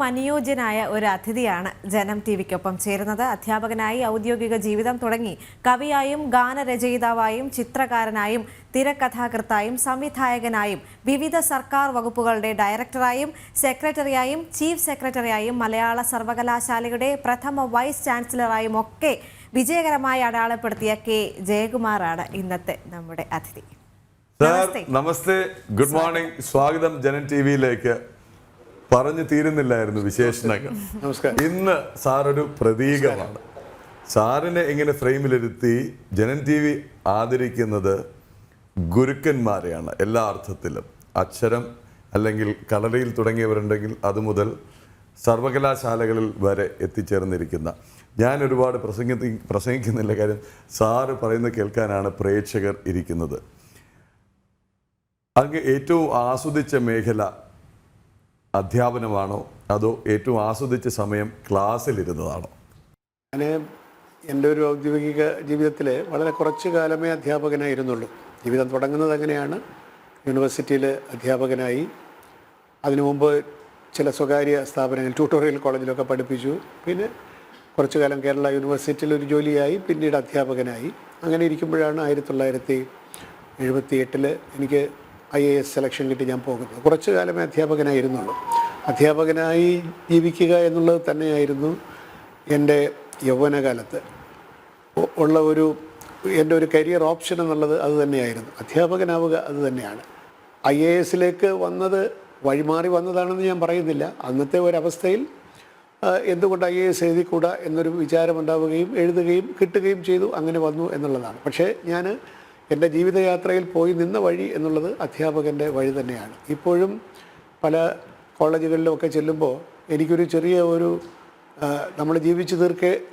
അനുയോജ്യനായ ഒരു അതിഥിയാണ് ജനം ടിവിക്കൊപ്പം ചേരുന്നത്. അധ്യാപകനായി ഔദ്യോഗിക ജീവിതം തുടങ്ങി കവിയായും ഗാനരചയിതാവായും ചിത്രകാരനായും തിരക്കഥാകൃത്തായും സംവിധായകനായും വിവിധ സർക്കാർ വകുപ്പുകളുടെ ഡയറക്ടറായും സെക്രട്ടറിയായും ചീഫ് സെക്രട്ടറിയായും മലയാള സർവകലാശാലയുടെ പ്രഥമ വൈസ് ചാൻസലറായും ഒക്കെ വിജയകരമായി അടയാളപ്പെടുത്തിയ കെ ജയകുമാറാണ് ഇന്നത്തെ നമ്മുടെ അതിഥി. നമസ്തേ, ഗുഡ് മോർണിംഗ്, സ്വാഗതം ജനം ടിവിയിലേക്ക്. പറഞ്ഞു തീരുന്നില്ലായിരുന്നു വിശേഷണങ്ങൾ. നമസ്കാരം. ഇന്ന് സാറൊരു പ്രതീകമാണ്. സാറിനെ ഇങ്ങനെ ഫ്രെയിമിലിരുത്തി ജനം ടി വി ആദരിക്കുന്നത് ഗുരുക്കന്മാരെയാണ്. എല്ലാ അർത്ഥത്തിലും അക്ഷരം അല്ലെങ്കിൽ കളരിയിൽ തുടങ്ങിയവരുണ്ടെങ്കിൽ അതുമുതൽ സർവകലാശാലകളിൽ വരെ എത്തിച്ചേർന്നിരിക്കുന്ന ഞാൻ ഒരുപാട് പ്രസംഗിക്കുന്നില്ല. കാര്യം സാറ് പറയുന്നത് കേൾക്കാനാണ് പ്രേക്ഷകർ ഇരിക്കുന്നത്. അങ്ങ് ഏറ്റവും ആസ്വദിച്ച മേഖല അധ്യാപനമാണോ അതോ ഏറ്റവും ആസ്വദിച്ച സമയം ക്ലാസ്സിലിരുന്നതാണോ? ഞാൻ എൻ്റെ ഒരു ഔദ്യോഗിക ജീവിതത്തിൽ വളരെ കുറച്ച് കാലമേ അധ്യാപകനായിരുന്നുള്ളൂ. ജീവിതം തുടങ്ങുന്നത് അങ്ങനെയാണ്. യൂണിവേഴ്സിറ്റിയിൽ അധ്യാപകനായി, അതിനു മുമ്പ് ചില സ്വകാര്യ സ്ഥാപനങ്ങൾ ട്യൂട്ടോറിയൽ കോളേജിലൊക്കെ പഠിപ്പിച്ചു. പിന്നെ കുറച്ചു കാലം കേരള യൂണിവേഴ്സിറ്റിയിൽ ഒരു ജോലിയായി, പിന്നീട് അധ്യാപകനായി. അങ്ങനെ ഇരിക്കുമ്പോഴാണ് 1978 എനിക്ക് IAS സെലക്ഷൻ കിട്ടി ഞാൻ പോകുന്നത്. കുറച്ചു കാലമേ അധ്യാപകനായിരുന്നുള്ളൂ. അധ്യാപകനായി ജീവിക്കുക എന്നുള്ളത് തന്നെയായിരുന്നു എൻ്റെ യൗവനകാലത്ത് ഉള്ള എൻ്റെ ഒരു കരിയർ ഓപ്ഷൻ എന്നുള്ളത് അത് തന്നെയായിരുന്നു. അധ്യാപകനാവുക അത് തന്നെയാണ്. IAS വന്നത് വഴിമാറി വന്നതാണെന്ന് ഞാൻ പറയുന്നില്ല. അന്നത്തെ ഒരവസ്ഥയിൽ എന്തുകൊണ്ട് IAS എഴുതിക്കൂടാ എന്നൊരു വിചാരമുണ്ടാവുകയും എഴുതുകയും കിട്ടുകയും ചെയ്തു. അങ്ങനെ വന്നു എന്നുള്ളതാണ്. പക്ഷേ ഞാൻ എൻ്റെ ജീവിതയാത്രയിൽ പോയി നിന്ന വഴി എന്നുള്ളത് അധ്യാപകൻ്റെ വഴി തന്നെയാണ്. ഇപ്പോഴും പല കോളേജുകളിലുമൊക്കെ ചെല്ലുമ്പോൾ എനിക്കൊരു ചെറിയ നമ്മൾ ജീവിച്ച്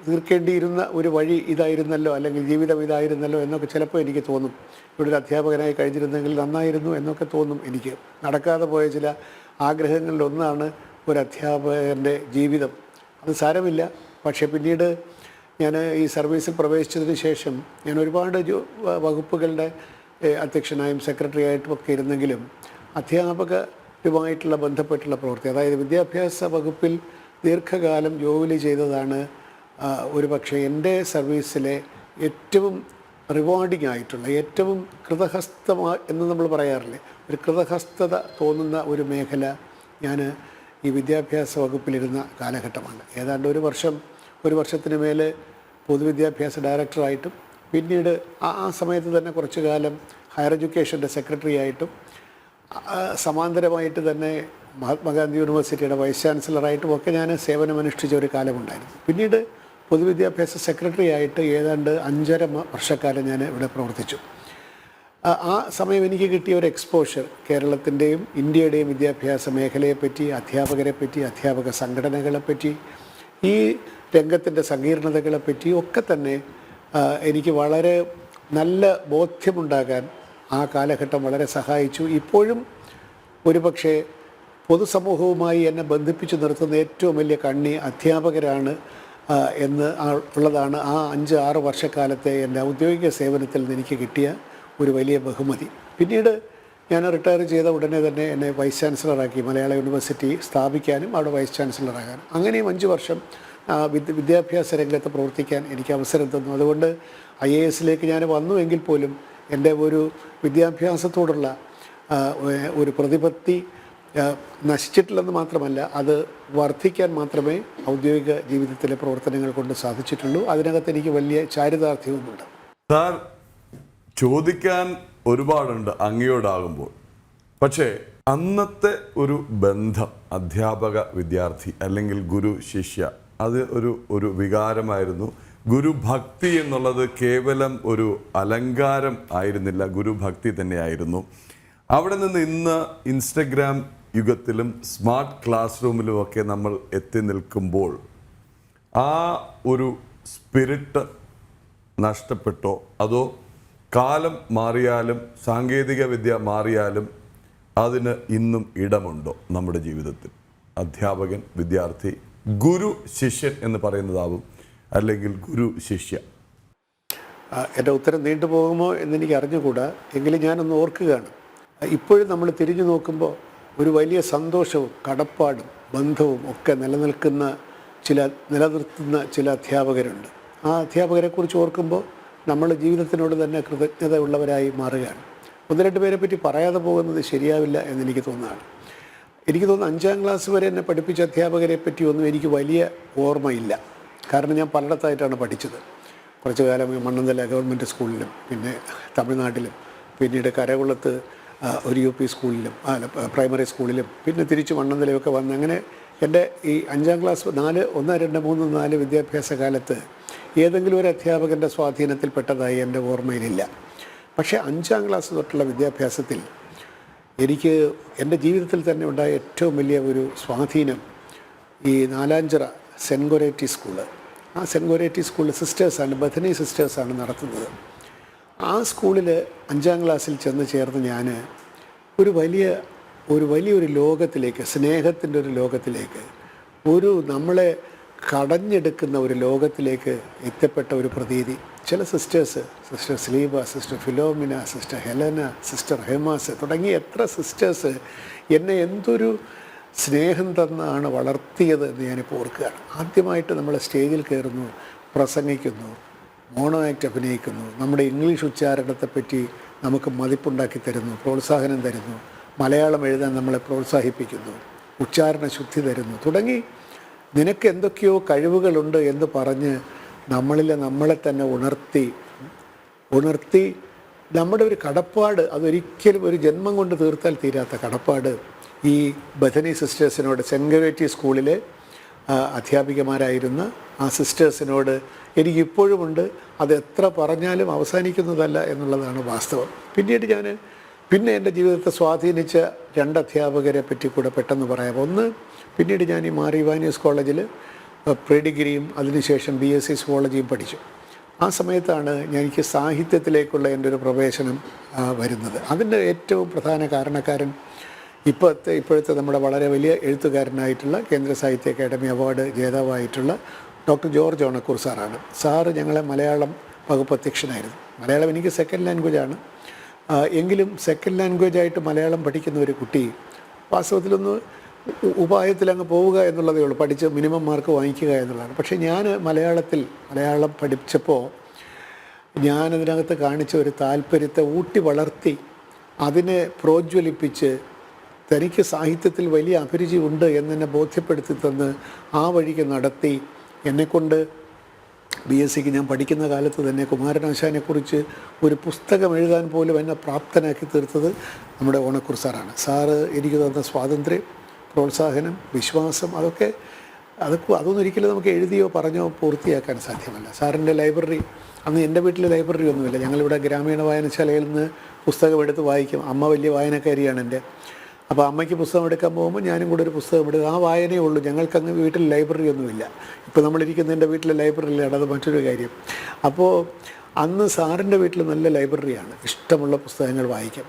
തീർക്കേണ്ടിയിരുന്ന ഒരു വഴി ഇതായിരുന്നല്ലോ, അല്ലെങ്കിൽ ജീവിതം ഇതായിരുന്നല്ലോ എന്നൊക്കെ ചിലപ്പോൾ എനിക്ക് തോന്നും. ഇവിടെ ഒരു അധ്യാപകനായി കഴിഞ്ഞിരുന്നെങ്കിൽ നന്നായിരുന്നു എന്നൊക്കെ തോന്നും എനിക്ക്. നടക്കാതെ പോയ ചില ആഗ്രഹങ്ങളിലൊന്നാണ് ഒരു അധ്യാപകൻ്റെ ജീവിതം. അത് സാരമില്ല. പക്ഷേ പിന്നീട് ഞാൻ ഈ സർവീസിൽ പ്രവേശിച്ചതിന് ശേഷം ഞാൻ ഒരുപാട് വകുപ്പുകളുടെ അധ്യക്ഷനായും സെക്രട്ടറി ആയിട്ടും ഒക്കെ ഇരുന്നെങ്കിലും അധ്യാപകരുമായിട്ടുള്ള ബന്ധപ്പെട്ടുള്ള പ്രവൃത്തി, അതായത് വിദ്യാഭ്യാസ വകുപ്പിൽ ദീർഘകാലം ജോലി ചെയ്തതാണ് ഒരുപക്ഷെ എൻ്റെ സർവീസിലെ ഏറ്റവും റിവാർഡിംഗ് ആയിട്ടുള്ള, ഏറ്റവും എന്ന് നമ്മൾ പറയാറില്ലേ, ഒരു കൃതഹസ്തത തോന്നുന്ന ഒരു മേഖല ഞാൻ ഈ വിദ്യാഭ്യാസ വകുപ്പിലിരുന്ന കാലഘട്ടമാണ്. ഏതാണ്ട് ഒരു വർഷത്തിന് മേലെ പൊതുവിദ്യാഭ്യാസ ഡയറക്ടറായിട്ടും പിന്നീട് ആ സമയത്ത് തന്നെ കുറച്ചു കാലം ഹയർ എഡ്യൂക്കേഷൻ്റെ സെക്രട്ടറി ആയിട്ടും സമാന്തരമായിട്ട് തന്നെ മഹാത്മാഗാന്ധി യൂണിവേഴ്സിറ്റിയുടെ വൈസ് ചാൻസലറായിട്ടും ഒക്കെ ഞാൻ സേവനമനുഷ്ഠിച്ച ഒരു കാലമുണ്ടായിരുന്നു. പിന്നീട് പൊതുവിദ്യാഭ്യാസ സെക്രട്ടറി ആയിട്ട് ഏതാണ്ട് 5.5 വർഷക്കാലം ഞാൻ ഇവിടെ പ്രവർത്തിച്ചു. ആ സമയം എനിക്ക് കിട്ടിയ ഒരു എക്സ്പോഷർ കേരളത്തിൻ്റെയും ഇന്ത്യയുടെയും വിദ്യാഭ്യാസ മേഖലയെപ്പറ്റി, അധ്യാപകരെപ്പറ്റി, അധ്യാപക സംഘടനകളെപ്പറ്റി, ഈ രംഗത്തിൻ്റെ സങ്കീർണതകളെപ്പറ്റി ഒക്കെ തന്നെ എനിക്ക് വളരെ നല്ല ബോധ്യമുണ്ടാകാൻ ആ കാലഘട്ടം വളരെ സഹായിച്ചു. ഇപ്പോഴും ഒരുപക്ഷെ പൊതുസമൂഹവുമായി എന്നെ ബന്ധിപ്പിച്ചു നിർത്തുന്ന ഏറ്റവും വലിയ കണ്ണി അധ്യാപകരാണ് എന്ന് ഉള്ളതാണ് ആ 5-6 വർഷക്കാലത്തെ എൻ്റെ ഔദ്യോഗിക സേവനത്തിൽ നിന്ന് എനിക്ക് കിട്ടിയ ഒരു വലിയ ബഹുമതി. പിന്നീട് ഞാൻ റിട്ടയർ ചെയ്ത ഉടനെ തന്നെ എന്നെ വൈസ് ചാൻസലറാക്കി മലയാള യൂണിവേഴ്സിറ്റി സ്ഥാപിക്കാനും അവിടെ വൈസ് ചാൻസലറാകാനും, അങ്ങനെയും 5 വർഷം വിദ്യാഭ്യാസ രംഗത്ത് പ്രവർത്തിക്കാൻ എനിക്ക് അവസരം തന്നു. അതുകൊണ്ട് IAS ഞാൻ വന്നു എങ്കിൽ പോലും എൻ്റെ ഒരു വിദ്യാഭ്യാസത്തോടുള്ള ഒരു പ്രതിപത്തി നശിച്ചിട്ടില്ലെന്ന് മാത്രമല്ല, അത് വർദ്ധിക്കാൻ മാത്രമേ ഔദ്യോഗിക ജീവിതത്തിലെ പ്രവർത്തനങ്ങൾ കൊണ്ട് സാധിച്ചിട്ടുള്ളൂ. അതിനകത്ത് എനിക്ക് വലിയ ചാരിതാർത്ഥ്യവുമുണ്ട്. സാർ, ചോദിക്കാൻ ഒരുപാടുണ്ട് അങ്ങയോടാകുമ്പോൾ. പക്ഷേ അന്നത്തെ ഒരു ബന്ധം അധ്യാപക വിദ്യാർത്ഥി അല്ലെങ്കിൽ ഗുരു ശിഷ്യ, അത് ഒരു വികാരമായിരുന്നു. ഗുരുഭക്തി എന്നുള്ളത് കേവലം ഒരു അലങ്കാരം ആയിരുന്നില്ല, ഗുരുഭക്തി തന്നെയായിരുന്നു. അവിടെ നിന്ന് ഇന്ന് ഇൻസ്റ്റഗ്രാം യുഗത്തിലും സ്മാർട്ട് ക്ലാസ് റൂമിലുമൊക്കെ നമ്മൾ എത്തി നിൽക്കുമ്പോൾ ആ ഒരു സ്പിരിറ്റ് നഷ്ടപ്പെട്ടോ അതോ കാലം മാറിയാലും സാങ്കേതിക വിദ്യ മാറിയാലും അതിന് ഇന്നും ഇടമുണ്ടോ നമ്മുടെ ജീവിതത്തിൽ? അധ്യാപകൻ, വിദ്യാർത്ഥി, ഗുരു ശിഷ്യൻ എന്ന് പറയുന്നതാവും, അല്ലെങ്കിൽ ഗുരു ശിഷ്യ. എൻ്റെ ഉത്തരം നീണ്ടുപോകുമോ എന്നെനിക്ക് അറിഞ്ഞുകൂടാ. എങ്കിലും ഞാനൊന്ന് ഓർക്കുകയാണ്. ഇപ്പോഴും നമ്മൾ തിരിഞ്ഞു നോക്കുമ്പോൾ ഒരു വലിയ സന്തോഷവും കടപ്പാടും ബന്ധവും ഒക്കെ നിലനിർത്തുന്ന ചില അധ്യാപകരുണ്ട്. ആ അധ്യാപകരെക്കുറിച്ച് ഓർക്കുമ്പോൾ നമ്മൾ ജീവിതത്തിനോട് തന്നെ കൃതജ്ഞത ഉള്ളവരായി മാറുകയാണ്. ഒന്ന് രണ്ട് പേരെ പറ്റി പറയാതെ പോകുന്നത് ശരിയാവില്ല എന്നെനിക്ക് തോന്നുന്നതാണ്. എനിക്ക് തോന്നുന്നു 5ാം ക്ലാസ് വരെ എന്നെ പഠിപ്പിച്ച അധ്യാപകരെ പറ്റിയൊന്നും എനിക്ക് വലിയ ഓർമ്മയില്ല. കാരണം ഞാൻ പലയിടത്തായിട്ടാണ് പഠിച്ചത്. കുറച്ചു കാലം മണ്ണന്തല ഗവൺമെൻറ് സ്കൂളിലും, പിന്നെ തമിഴ്നാട്ടിലും, പിന്നീട് കരകുളത്ത് ഒരു UP സ്കൂളിലും, പ്രൈമറി സ്കൂളിലും, പിന്നെ തിരിച്ച് മണ്ണന്തലയൊക്കെ വന്ന് അങ്ങനെ എൻ്റെ ഈ 5ാം ക്ലാസ് 1, 2, 3, 4 വിദ്യാഭ്യാസ കാലത്ത് ഏതെങ്കിലും ഒരു അധ്യാപകൻ്റെ സ്വാധീനത്തിൽപ്പെട്ടതായി എൻ്റെ ഓർമ്മയിലില്ല. പക്ഷേ 5ാം ക്ലാസ് തൊട്ടുള്ള വിദ്യാഭ്യാസത്തിൽ എനിക്ക് എൻ്റെ ജീവിതത്തിൽ തന്നെ ഉണ്ടായ ഏറ്റവും വലിയ ഒരു സ്വാധീനം ഈ നാലാഞ്ചിറ സെൻറ്റ് ഗൊരേറ്റി സ്കൂള്. ആ സെൻറ്റ് ഗൊരേറ്റി സ്കൂളിൽ സിസ്റ്റേഴ്സാണ്, ബഥനി സിസ്റ്റേഴ്സാണ് നടത്തുന്നത്. ആ സ്കൂളിൽ 5ാം ക്ലാസ്സിൽ ചെന്ന് ചേർന്ന് ഞാൻ ഒരു വലിയൊരു ലോകത്തിലേക്ക്, സ്നേഹത്തിൻ്റെ ഒരു ലോകത്തിലേക്ക്, നമ്മളെ കടഞ്ഞെടുക്കുന്ന ഒരു ലോകത്തിലേക്ക് എത്തപ്പെട്ട ഒരു പ്രതീതി. ചില sisters, sister Sleeba, sister Philomena, sister Helena, sister ഹെമാസ് തുടങ്ങിയ എത്ര സിസ്റ്റേഴ്സ് എന്നെ എന്തൊരു സ്നേഹം തന്നാണ് വളർത്തിയത് എന്ന് ഞാനിപ്പോൾ ഓർക്കുകയാണ്. ആദ്യമായിട്ട് നമ്മൾ സ്റ്റേജിൽ കയറുന്നു, പ്രസംഗിക്കുന്നു, മോണോ ആക്ട് അഭിനയിക്കുന്നു, നമ്മുടെ ഇംഗ്ലീഷ് ഉച്ചാരണത്തെപ്പറ്റി നമുക്ക് മതിപ്പുണ്ടാക്കി തരുന്നു, പ്രോത്സാഹനം തരുന്നു, മലയാളം എഴുതാൻ നമ്മളെ പ്രോത്സാഹിപ്പിക്കുന്നു, ഉച്ചാരണ ശുദ്ധി തരുന്നു, തുടങ്ങി നിനക്ക് എന്തൊക്കെയോ കഴിവുകളുണ്ട് എന്ന് പറഞ്ഞ് നമ്മളെ തന്നെ ഉണർത്തി നമ്മുടെ ഒരു കടപ്പാട്, അതൊരിക്കലും ഒരു ജന്മം കൊണ്ട് തീർത്താൽ തീരാത്ത കടപ്പാട് ഈ ബഥനി സിസ്റ്റേഴ്സിനോട്, സെൻറ്റ് ഗൊരേറ്റി സ്കൂളിലെ അധ്യാപികമാരായിരുന്ന ആ സിസ്റ്റേഴ്സിനോട് എനിക്കിപ്പോഴുമുണ്ട്. അത് എത്ര പറഞ്ഞാലും അവസാനിക്കുന്നതല്ല എന്നുള്ളതാണ് വാസ്തവം. പിന്നെ എൻ്റെ ജീവിതത്തെ സ്വാധീനിച്ച 2 അധ്യാപകരെ പറ്റി കൂടെ പെട്ടെന്ന് പറയാം. ഒന്ന്, പിന്നീട് ഞാൻ ഈ മാർ ഇവാനിയോസ് കോളേജിൽ പ്രീ ഡിഗ്രിയും അതിനുശേഷം BSc സുവോളജിയും പഠിച്ചു. ആ സമയത്താണ് എനിക്ക് സാഹിത്യത്തിലേക്കുള്ള എൻ്റെ ഒരു പ്രവേശനം വരുന്നത്. അതിൻ്റെ ഏറ്റവും പ്രധാന കാരണക്കാരൻ ഇപ്പോഴത്തെ നമ്മുടെ വളരെ വലിയ എഴുത്തുകാരനായിട്ടുള്ള കേന്ദ്ര സാഹിത്യ അക്കാദമി അവാർഡ് ജേതാവായിട്ടുള്ള ഡോക്ടർ ജോർജ് ഓണക്കൂർ സാറാണ്. സാറ് ഞങ്ങളെ മലയാളം വകുപ്പ് അധ്യക്ഷനായിരുന്നു. മലയാളം എനിക്ക് സെക്കൻഡ് ലാംഗ്വേജാണ്. എങ്കിലും സെക്കൻഡ് ലാംഗ്വേജായിട്ട് മലയാളം പഠിക്കുന്ന ഒരു കുട്ടി വാസ്തവത്തിലൊന്ന് ഉപായത്തിലങ്ങ് പോവുക എന്നുള്ളതേ ഉള്ളൂ, പഠിച്ച് മിനിമം മാർക്ക് വാങ്ങിക്കുക എന്നുള്ളതാണ്. പക്ഷേ ഞാൻ മലയാളം പഠിച്ചപ്പോൾ ഞാനതിനകത്ത് കാണിച്ച ഒരു താല്പര്യത്തെ ഊട്ടി വളർത്തി, അതിനെ പ്രോജ്വലിപ്പിച്ച്, തനിക്ക് സാഹിത്യത്തിൽ വലിയ അഭിരുചി ഉണ്ട് എന്നെ ബോധ്യപ്പെടുത്തി തന്ന് ആ വഴിക്ക് നടത്തി, എന്നെക്കൊണ്ട് BScക്ക് ഞാൻ പഠിക്കുന്ന കാലത്ത് തന്നെ കുമാരനാശാനെക്കുറിച്ച് ഒരു പുസ്തകം എഴുതാൻ പോലും എന്നെ പ്രാപ്തനാക്കി തീർത്തത് നമ്മുടെ ഓണക്കൂർ സാറാണ്. സാറ് എനിക്ക് തന്ന സ്വാതന്ത്ര്യം, പ്രോത്സാഹനം, വിശ്വാസം, അതൊന്നും ഒരിക്കലും നമുക്ക് എഴുതിയോ പറഞ്ഞോ പൂർത്തിയാക്കാൻ സാധ്യമല്ല. സാറിൻ്റെ ലൈബ്രറി, അന്ന് എൻ്റെ വീട്ടിൽ ലൈബ്രറി ഒന്നുമില്ല. ഞങ്ങളിവിടെ ഗ്രാമീണ വായനശാലയിൽ നിന്ന് പുസ്തകം എടുത്ത് വായിക്കും. അമ്മ വലിയ വായനക്കാരിയാണ് എൻ്റെ. അപ്പോൾ അമ്മയ്ക്ക് പുസ്തകം എടുക്കാൻ പോകുമ്പോൾ ഞാനും കൂടെ ഒരു പുസ്തകം എടുക്കും. ആ വായനയേ ഉള്ളൂ. ഞങ്ങൾക്കങ്ങ് വീട്ടിൽ ലൈബ്രറി ഒന്നുമില്ല. ഇപ്പോൾ നമ്മളിരിക്കുന്ന എൻ്റെ വീട്ടിലെ ലൈബ്രറിയിലാണ്, അത് മറ്റൊരു കാര്യം. അപ്പോൾ അന്ന് സാറിൻ്റെ വീട്ടിൽ നല്ല ലൈബ്രറിയാണ്, ഇഷ്ടമുള്ള പുസ്തകങ്ങൾ വായിക്കാം.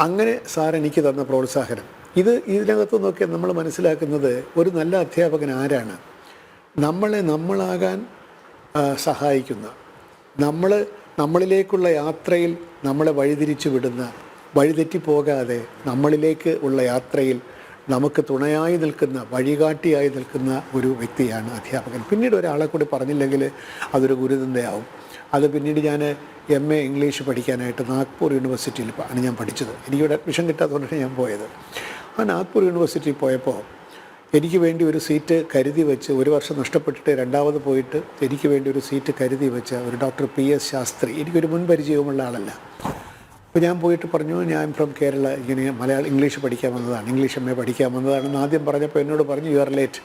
അങ്ങനെ സാർ എനിക്ക് തന്ന പ്രോത്സാഹനം, ഇതിനകത്തു നിന്നൊക്കെ നമ്മൾ മനസ്സിലാക്കുന്നത് ഒരു നല്ല അധ്യാപകൻ ആരാണ്? നമ്മളാകാൻ സഹായിക്കുന്ന, നമ്മളിലേക്കുള്ള യാത്രയിൽ നമ്മളെ വഴിതിരിച്ചു വിടുന്ന, വഴിതെറ്റിപ്പോകാതെ നമ്മളിലേക്ക് ഉള്ള യാത്രയിൽ നമുക്ക് തുണയായി നിൽക്കുന്ന, വഴികാട്ടിയായി നിൽക്കുന്ന ഒരു വ്യക്തിയാണ് അധ്യാപകൻ. പിന്നീട് ഒരാളെ കൂടി പറഞ്ഞില്ലെങ്കിൽ അതൊരു ഗുരുതന്ദയാവും. അത് പിന്നീട് ഞാൻ MA ഇംഗ്ലീഷ് പഠിക്കാനായിട്ട് നാഗ്പൂർ യൂണിവേഴ്സിറ്റിയിൽ ആണ് ഞാൻ പഠിച്ചത്. എനിക്കിവിടെ അഡ്മിഷൻ കിട്ടാത്തതുകൊണ്ടാണ് ഞാൻ പോയത്. ആ നാഗ്പൂർ യൂണിവേഴ്സിറ്റിയിൽ പോയപ്പോൾ എനിക്ക് വേണ്ടി ഒരു സീറ്റ് കരുതി വെച്ച്, ഒരു വർഷം നഷ്ടപ്പെട്ടിട്ട് രണ്ടാമത് പോയിട്ട് എനിക്ക് വേണ്ടി ഒരു സീറ്റ് കരുതി വെച്ച ഒരു ഡോക്ടർ PS ശാസ്ത്രി, എനിക്കൊരു മുൻപരിചയവുമുള്ള ആളല്ല. അപ്പോൾ ഞാൻ പോയിട്ട് പറഞ്ഞു, ഞാൻ ഫ്രം കേരള, ഇങ്ങനെ ഇംഗ്ലീഷ് പഠിക്കാൻ വന്നതാണ്, ഇംഗ്ലീഷ് MA പഠിക്കാൻ വന്നതാണെന്ന് ആദ്യം പറഞ്ഞപ്പോൾ എന്നോട് പറഞ്ഞു, യു ആർ ലേറ്റ്,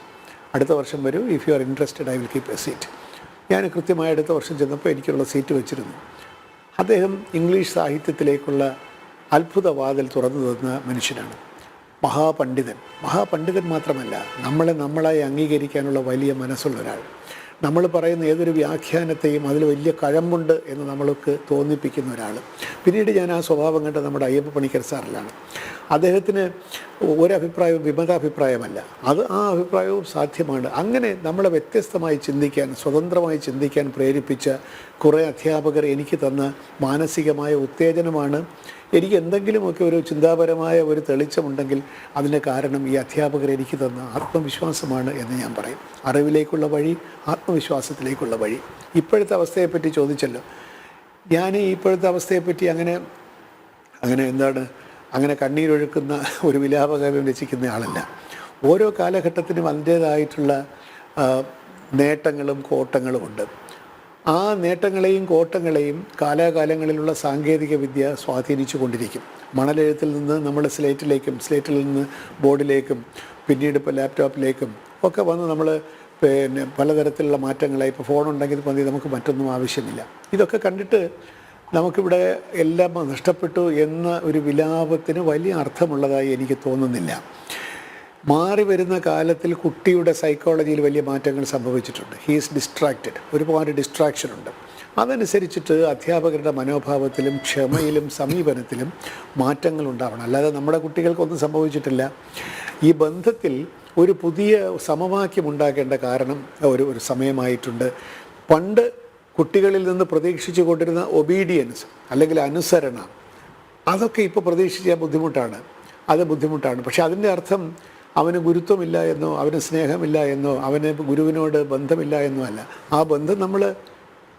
അടുത്ത വർഷം വരൂ, if you are interested I will keep A seat. ഞാൻ കൃത്യമായി അടുത്ത വർഷം ചെന്നപ്പോൾ എനിക്കുള്ള സീറ്റ് വെച്ചിരുന്നു. അദ്ദേഹം ഇംഗ്ലീഷ് സാഹിത്യത്തിലേക്കുള്ള അത്ഭുത വാതിൽ തുറന്നു തന്ന മനുഷ്യനാണ്. മഹാപണ്ഡിതൻ മാത്രമല്ല, നമ്മളായി അംഗീകരിക്കാനുള്ള വലിയ മനസ്സുള്ള ഒരാൾ. നമ്മൾ പറയുന്ന ഏതൊരു വ്യാഖ്യാനത്തെയും അതിൽ വലിയ കഴമ്പുണ്ട് എന്ന് നമ്മൾക്ക് തോന്നിപ്പിക്കുന്ന ഒരാൾ. പിന്നീട് ഞാൻ ആ സ്വഭാവം കണ്ട് നമ്മുടെ അയ്യപ്പ പണിക്കർ സാറിലാണ്. അദ്ദേഹത്തിന് ഒരഭിപ്രായവും വിമതാഭിപ്രായമല്ല, അത് ആ അഭിപ്രായവും സാധ്യമാണ്. അങ്ങനെ നമ്മളെ വ്യത്യസ്തമായി ചിന്തിക്കാൻ, സ്വതന്ത്രമായി ചിന്തിക്കാൻ പ്രേരിപ്പിച്ച കുറേ അധ്യാപകർ എനിക്ക് തന്ന മാനസികമായ ഉത്തേജനമാണ്. എനിക്ക് എന്തെങ്കിലുമൊക്കെ ഒരു ചിന്താപരമായ ഒരു തെളിച്ചമുണ്ടെങ്കിൽ അതിന് കാരണം ഈ അധ്യാപകർ എനിക്ക് തന്ന ആത്മവിശ്വാസമാണ് എന്ന് ഞാൻ പറയും. അറിവിലേക്കുള്ള വഴി, ആത്മവിശ്വാസത്തിലേക്കുള്ള വഴി. ഇപ്പോഴത്തെ അവസ്ഥയെപ്പറ്റി ചോദിച്ചല്ലോ. ഞാൻ ഇപ്പോഴത്തെ അവസ്ഥയെപ്പറ്റി അങ്ങനെ കണ്ണീരൊഴുക്കുന്ന ഒരു വിലാപകാവ്യം രചിക്കുന്ന ആളല്ല. ഓരോ കാലഘട്ടത്തിനും അതിൻ്റേതായിട്ടുള്ള നേട്ടങ്ങളും കോട്ടങ്ങളുമുണ്ട്. ആ നേട്ടങ്ങളെയും കോട്ടങ്ങളെയും കാലാകാലങ്ങളിലുള്ള സാങ്കേതിക വിദ്യ സ്വാധീനിച്ചു കൊണ്ടിരിക്കും. മണലെഴുത്തിൽ നിന്ന് നമ്മൾ സ്ലേറ്റിൽ നിന്ന് ബോർഡിലേക്കും പിന്നീട് ഇപ്പോൾ ലാപ്ടോപ്പിലേക്കും ഒക്കെ വന്ന് നമ്മൾ പലതരത്തിലുള്ള മാറ്റങ്ങളായി. ഇപ്പോൾ ഫോണുണ്ടെങ്കിൽ മതി, നമുക്ക് മറ്റൊന്നും ആവശ്യമില്ല. ഇതൊക്കെ കണ്ടിട്ട് നമുക്കിവിടെ എല്ലാം നഷ്ടപ്പെട്ടു എന്ന ഒരു വിലാപത്തിന് വലിയ അർത്ഥമുള്ളതായി എനിക്ക് തോന്നുന്നില്ല. മാറി വരുന്ന കാലത്തിൽ കുട്ടിയുടെ സൈക്കോളജിയിൽ വലിയ മാറ്റങ്ങൾ സംഭവിച്ചിട്ടുണ്ട്. ഹീസ് ഡിസ്ട്രാക്റ്റഡ്, ഒരുപാട് ഡിസ്ട്രാക്ഷനുണ്ട്. അതനുസരിച്ചിട്ട് അധ്യാപകരുടെ മനോഭാവത്തിലും ക്ഷമയിലും സമീപനത്തിലും മാറ്റങ്ങൾ ഉണ്ടാവണം. അല്ലാതെ നമ്മുടെ കുട്ടികൾക്കൊന്നും സംഭവിച്ചിട്ടില്ല. ഈ ബന്ധത്തിൽ ഒരു പുതിയ സമവാക്യം ഉണ്ടാക്കേണ്ട ഒരു സമയമായിട്ടുണ്ട്. പണ്ട് കുട്ടികളിൽ നിന്ന് പ്രതീക്ഷിച്ചു കൊണ്ടിരുന്ന ഒബീഡിയൻസ് അല്ലെങ്കിൽ അനുസരണ, അതൊക്കെ ഇപ്പോൾ പ്രതീക്ഷിക്കാൻ ബുദ്ധിമുട്ടാണ്. പക്ഷെ അതിൻ്റെ അർത്ഥം അവന് ഗുരുത്വമില്ല എന്നോ അവന് സ്നേഹമില്ല എന്നോ അവന് ഗുരുവിനോട് ബന്ധമില്ല എന്നോ അല്ല. ആ ബന്ധം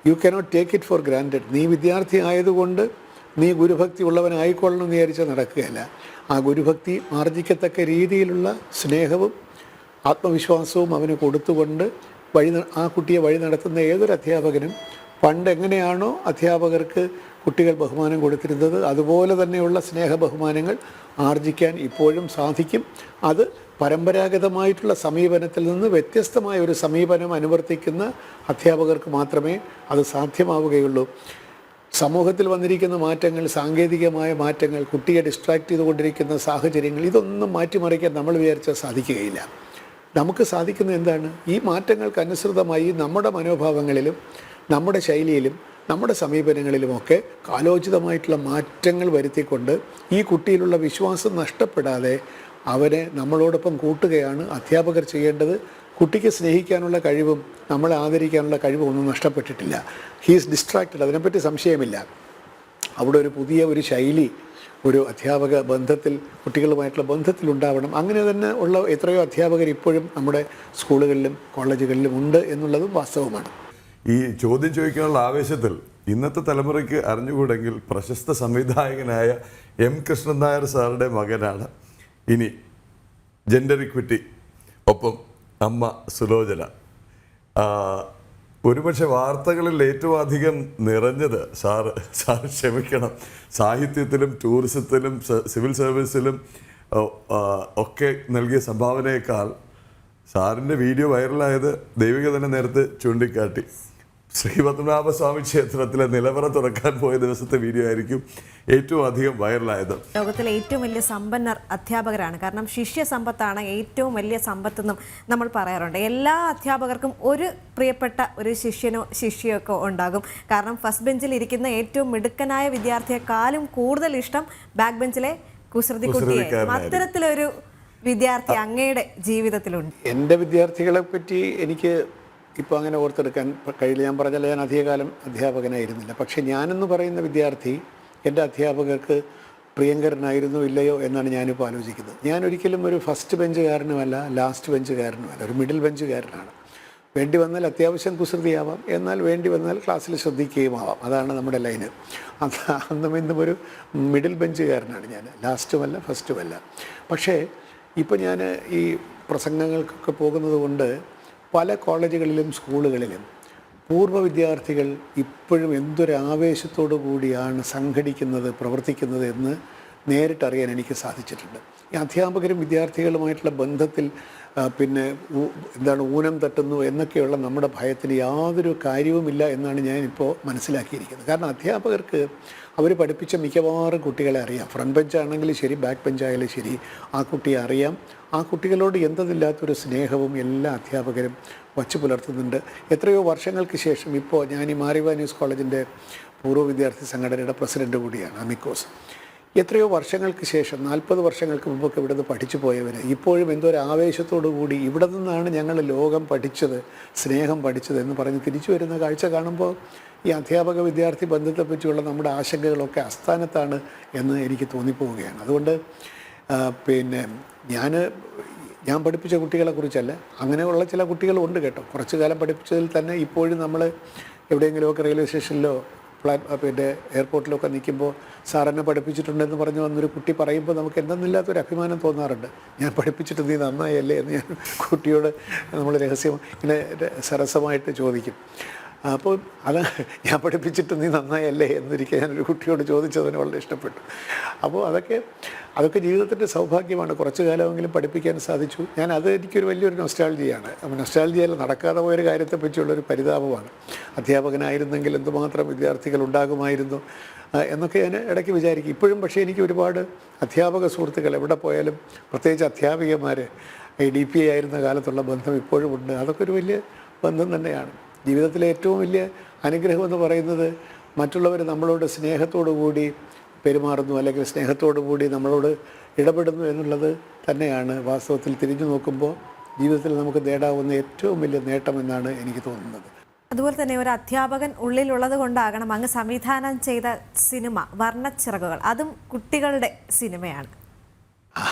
you cannot take it for granted. നീ വിദ്യാർത്ഥി ആയതുകൊണ്ട് നീ ഗുരുഭക്തി ഉള്ളവനായിക്കൊള്ളണം എന്ന് വിചാരിച്ചാൽ നടക്കുകയല്ല. ആ ഗുരുഭക്തി ആർജിക്കത്തക്ക രീതിയിലുള്ള സ്നേഹവും ആത്മവിശ്വാസവും അവന് കൊടുത്തുകൊണ്ട് ആ കുട്ടിയെ വഴി നടത്തുന്ന ഏതൊരു അധ്യാപകനും പണ്ട് എങ്ങനെയാണോ അധ്യാപകർക്ക് കുട്ടികൾ ബഹുമാനം കൊടുത്തിരുന്നത് അതുപോലെ തന്നെയുള്ള സ്നേഹ ബഹുമാനങ്ങൾ ആർജിക്കാൻ ഇപ്പോഴും സാധിക്കും. അത് പരമ്പരാഗതമായിട്ടുള്ള സമീപനത്തിൽ നിന്ന് വ്യത്യസ്തമായ ഒരു സമീപനം അനുവർത്തിക്കുന്ന അധ്യാപകർക്ക് മാത്രമേ അത് സാധ്യമാവുകയുള്ളൂ. സമൂഹത്തിൽ വന്നിരിക്കുന്ന മാറ്റങ്ങൾ, സാങ്കേതികമായ മാറ്റങ്ങൾ, കുട്ടിയെ ഡിസ്ട്രാക്ട് ചെയ്തുകൊണ്ടിരിക്കുന്ന സാഹചര്യങ്ങൾ, ഇതൊന്നും മാറ്റിമറിക്കാൻ നമ്മൾ വിചാരിച്ചാൽ സാധിക്കുകയില്ല. നമുക്ക് സാധിക്കുന്നത് എന്താണ്? ഈ മാറ്റങ്ങൾക്കനുസൃതമായി നമ്മുടെ മനോഭാവങ്ങളിലും നമ്മുടെ ശൈലിയിലും നമ്മുടെ സമീപനങ്ങളിലുമൊക്കെ കാലോചിതമായിട്ടുള്ള മാറ്റങ്ങൾ വരുത്തിക്കൊണ്ട് ഈ കുട്ടിയിലുള്ള വിശ്വാസം നഷ്ടപ്പെടാതെ അവരെ നമ്മളോടൊപ്പം കൂട്ടുകയാണ് അധ്യാപകർ ചെയ്യേണ്ടത്. കുട്ടിക്ക് സ്നേഹിക്കാനുള്ള കഴിവും നമ്മളെ ആദരിക്കാനുള്ള കഴിവും ഒന്നും നഷ്ടപ്പെട്ടിട്ടില്ല. ഹീസ് ഡിസ്ട്രാക്റ്റഡ്, അതിനെപ്പറ്റി സംശയമില്ല. അവിടെ ഒരു പുതിയ ഒരു ശൈലി ഒരു അധ്യാപക ബന്ധത്തിൽ, കുട്ടികളുമായിട്ടുള്ള ബന്ധത്തിലുണ്ടാവണം. അങ്ങനെ തന്നെ ഉള്ള എത്രയോ അധ്യാപകർ ഇപ്പോഴും നമ്മുടെ സ്കൂളുകളിലും കോളേജുകളിലും ഉണ്ട് എന്നുള്ളതും വാസ്തവമാണ്. ഈ ചോദ്യം ചോദിക്കാനുള്ള ആവേശത്തിൽ ഇന്നത്തെ തലമുറയ്ക്ക് അറിഞ്ഞുകൂടെങ്കിൽ പ്രശസ്ത സംവിധായകനായ എം കൃഷ്ണൻ നായർ സാറുടെ മകനാണ് ഇനി ജെൻഡർ ഇക്വിറ്റി ഒപ്പം അമ്മ സുലോചന. ഒരുപക്ഷെ വാർത്തകളിൽ ഏറ്റവും അധികം നിറഞ്ഞത് സാർ ക്ഷമിക്കണം, സാഹിത്യത്തിലും ടൂറിസത്തിലും സിവിൽ സർവീസിലും ഒക്കെ നൽകിയ സംഭാവനയേക്കാൾ സാറിൻ്റെ വീഡിയോ വൈറലായത് ദേവിക തന്നെ നേരത്തെ ചൂണ്ടിക്കാട്ടി. ശ്രീപത്മനാഭസ്വാമി ക്ഷേത്രത്തിലെ നിലവറ തുറക്കാൻ പോയ ദിവസത്തെ വീഡിയോ ആയിരിക്കും ഏറ്റവും അധികം വൈറലായത്. ലോകത്തിലെ ഏറ്റവും വലിയ സമ്പന്നർ അധ്യാപകരാണ്. കാരണം ശിഷ്യ സമ്പത്താണ് ഏറ്റവും വലിയ സമ്പത്തെന്നും നമ്മൾ പറയാറുണ്ട്. എല്ലാ അധ്യാപകർക്കും ഒരു പ്രിയപ്പെട്ട ഒരു ശിഷ്യനോ ശിഷ്യയോ ഒക്കെ ഉണ്ടാകും. കാരണം ഫസ്റ്റ് ബെഞ്ചിൽ ഇരിക്കുന്ന ഏറ്റവും മിടുക്കനായ വിദ്യാർത്ഥിയെക്കാളും കൂടുതൽ ഇഷ്ടം ബാക്ക് ബെഞ്ചിലെ കുസൃതി കുട്ടിയെ. അത്തരത്തിലൊരു വിദ്യാർത്ഥി അങ്ങയുടെ ജീവിതത്തിലുണ്ട്? എൻ്റെ വിദ്യാർത്ഥികളെ പറ്റി എനിക്ക് ഇപ്പോൾ അങ്ങനെ ഓർത്തെടുക്കാൻ കഴിയില്ല. ഞാൻ പറഞ്ഞാൽ ഞാൻ അധികകാലം അധ്യാപകനായിരുന്നില്ല. പക്ഷേ ഞാനെന്ന് പറയുന്ന വിദ്യാർത്ഥി എൻ്റെ അധ്യാപകർക്ക് പ്രിയങ്കരനായിരുന്നോ ഇല്ലയോ എന്നാണ് ഞാനിപ്പോൾ ആലോചിക്കുന്നത്. ഞാൻ ഒരിക്കലും ഒരു ഫസ്റ്റ് ബെഞ്ചുകാരനുമല്ല, ലാസ്റ്റ് ബെഞ്ചുകാരനുമല്ല, ഒരു മിഡിൽ ബെഞ്ചുകാരനാണ്. വേണ്ടി വന്നാൽ അത്യാവശ്യം കുസൃതിയാവാം, എന്നാൽ വേണ്ടി വന്നാൽ ക്ലാസ്സിൽ ശ്രദ്ധിക്കുകയും ആവാം. അതാണ് നമ്മുടെ ലൈന്. അന്നും ഇന്നും ഒരു മിഡിൽ ബെഞ്ചുകാരനാണ് ഞാൻ. ലാസ്റ്റുമല്ല ഫസ്റ്റുമല്ല. പക്ഷേ ഇപ്പോൾ ഞാൻ ഈ പ്രസംഗങ്ങൾക്കൊക്കെ പോകുന്നത് കൊണ്ട് പല കോളേജുകളിലും സ്കൂളുകളിലും പൂർവ്വ വിദ്യാർത്ഥികൾ ഇപ്പോഴും എന്തൊരാവേശത്തോടു കൂടിയാണ് സംഘടിക്കുന്നത്, പ്രവർത്തിക്കുന്നത് എന്ന് നേരിട്ടറിയാൻ എനിക്ക് സാധിച്ചിട്ടുണ്ട്. ഈ അധ്യാപകരും വിദ്യാർത്ഥികളുമായിട്ടുള്ള ബന്ധത്തിൽ ഊനം തട്ടുന്നു എന്നൊക്കെയുള്ള നമ്മുടെ ഭയത്തിന് യാതൊരു കാര്യവുമില്ല എന്നാണ് ഞാനിപ്പോൾ മനസ്സിലാക്കിയിരിക്കുന്നത്. കാരണം അധ്യാപകർക്ക് അവർ പഠിപ്പിച്ച മിക്കവാറും കുട്ടികളെ അറിയാം. ഫ്രണ്ട് ബെഞ്ചാണെങ്കിലും ശരി, ബാക്ക് ബെഞ്ചായാലും ശരി, ആ കുട്ടിയെ അറിയാം. ആ കുട്ടികളോട് എന്തെന്നില്ലാത്തൊരു സ്നേഹവും എല്ലാ അധ്യാപകരും വച്ചു പുലർത്തുന്നുണ്ട്. എത്രയോ വർഷങ്ങൾക്ക് ശേഷം ഇപ്പോൾ ഞാൻ ഈ മാരിവാനീസ് കോളേജിൻ്റെ പൂർവ്വ വിദ്യാർത്ഥി സംഘടനയുടെ പ്രസിഡൻ്റ് കൂടിയാണ്, അമിക്കോസ്. എത്രയോ വർഷങ്ങൾക്ക് ശേഷം 40 വർഷങ്ങൾക്ക് മുമ്പൊക്കെ ഇവിടെ നിന്ന് പഠിച്ചു പോയവർ ഇപ്പോഴും എന്തോ ഒരു ആവേശത്തോടു കൂടി ഇവിടെ നിന്നാണ് ഞങ്ങൾ ലോകം പഠിച്ചത്, സ്നേഹം പഠിച്ചത് എന്ന് പറഞ്ഞ് തിരിച്ചു വരുന്ന കാഴ്ച കാണുമ്പോൾ ഈ അധ്യാപക വിദ്യാർത്ഥി ബന്ധത്തെപ്പറ്റിയുള്ള നമ്മുടെ ആശങ്കകളൊക്കെ അസ്ഥാനത്താണ് എന്ന് എനിക്ക് തോന്നിപ്പോവുകയാണ്. അതുകൊണ്ട് പിന്നെ ഞാൻ പഠിപ്പിച്ച കുട്ടികളെ കുറിച്ചല്ല, അങ്ങനെയുള്ള ചില കുട്ടികളുണ്ട് കേട്ടോ. കുറച്ചു കാലം പഠിപ്പിച്ചതിൽ തന്നെ ഇപ്പോഴും നമ്മൾ എവിടെയെങ്കിലുമൊക്കെ റെയിൽവേ സ്റ്റേഷനിലോ പിന്നെ എയർപോർട്ടിലൊക്കെ നിൽക്കുമ്പോൾ സാറെന്നെ പഠിപ്പിച്ചിട്ടുണ്ടെന്ന് പറഞ്ഞു വന്നൊരു കുട്ടി പറയുമ്പോൾ നമുക്ക് എന്തെന്നില്ലാത്തൊരു അഭിമാനം തോന്നാറുണ്ട്. ഞാൻ പഠിപ്പിച്ചിട്ട് നീ നന്നായല്ലേ എന്ന് ഞാൻ കുട്ടിയോട് നമ്മൾ രഹസ്യം ഇങ്ങനെ സരസമായിട്ട് ചോദിക്കും. അപ്പോൾ അത് ഞാൻ പഠിപ്പിച്ചിട്ട് നീ നന്നായല്ലേ എന്നൊരിക്കൽ ഞാനൊരു കുട്ടിയോട് ചോദിച്ചതിന് വളരെ ഇഷ്ടപ്പെട്ടു. അപ്പോൾ അതൊക്കെ ജീവിതത്തിൻ്റെ സൗഭാഗ്യമാണ്. കുറച്ചു കാലമെങ്കിലും പഠിപ്പിക്കാൻ സാധിച്ചു. അത് എനിക്കൊരു വലിയൊരു നൊസ്റ്റാൾജിയാണ്. അപ്പോൾ നൊസ്റ്റാൾജിയല്ല, നടക്കാതെ പോയൊരു കാര്യത്തെപ്പറ്റിയുള്ളൊരു പരിതാപമാണ്. അധ്യാപകനായിരുന്നെങ്കിൽ എന്തുമാത്രം വിദ്യാർത്ഥികൾ ഉണ്ടാകുമായിരുന്നു എന്നൊക്കെ ഞാൻ ഇടയ്ക്ക് വിചാരിക്കും. ഇപ്പോഴും പക്ഷേ എനിക്ക് ഒരുപാട് അധ്യാപക സുഹൃത്തുക്കൾ എവിടെ പോയാലും, പ്രത്യേകിച്ച് അധ്യാപികമാർ DPA ആയിരുന്ന കാലത്തുള്ള ബന്ധം ഇപ്പോഴും ഉണ്ട്. അതൊക്കെ ഒരു വലിയ ബന്ധം തന്നെയാണ്. ജീവിതത്തിലെ ഏറ്റവും വലിയ അനുഗ്രഹം എന്ന് പറയുന്നത് മറ്റുള്ളവർ നമ്മളോട് സ്നേഹത്തോടു കൂടി പെരുമാറുന്നു, അല്ലെങ്കിൽ സ്നേഹത്തോടു കൂടി നമ്മളോട് ഇടപെടുന്നു എന്നുള്ളത് തന്നെയാണ് വാസ്തവത്തിൽ തിരിഞ്ഞു നോക്കുമ്പോൾ ജീവിതത്തിൽ നമുക്ക് നേടാവുന്ന ഏറ്റവും വലിയ നേട്ടമെന്നാണ് എനിക്ക് തോന്നുന്നത്. അതുപോലെ തന്നെ ഒരു അധ്യാപകൻ ഉള്ളിലുള്ളത് കൊണ്ടാകണം അങ്ങ് സംവിധാനം ചെയ്ത സിനിമ വർണ്ണച്ചിറകുകൾ, അതും കുട്ടികളുടെ സിനിമയാണ്.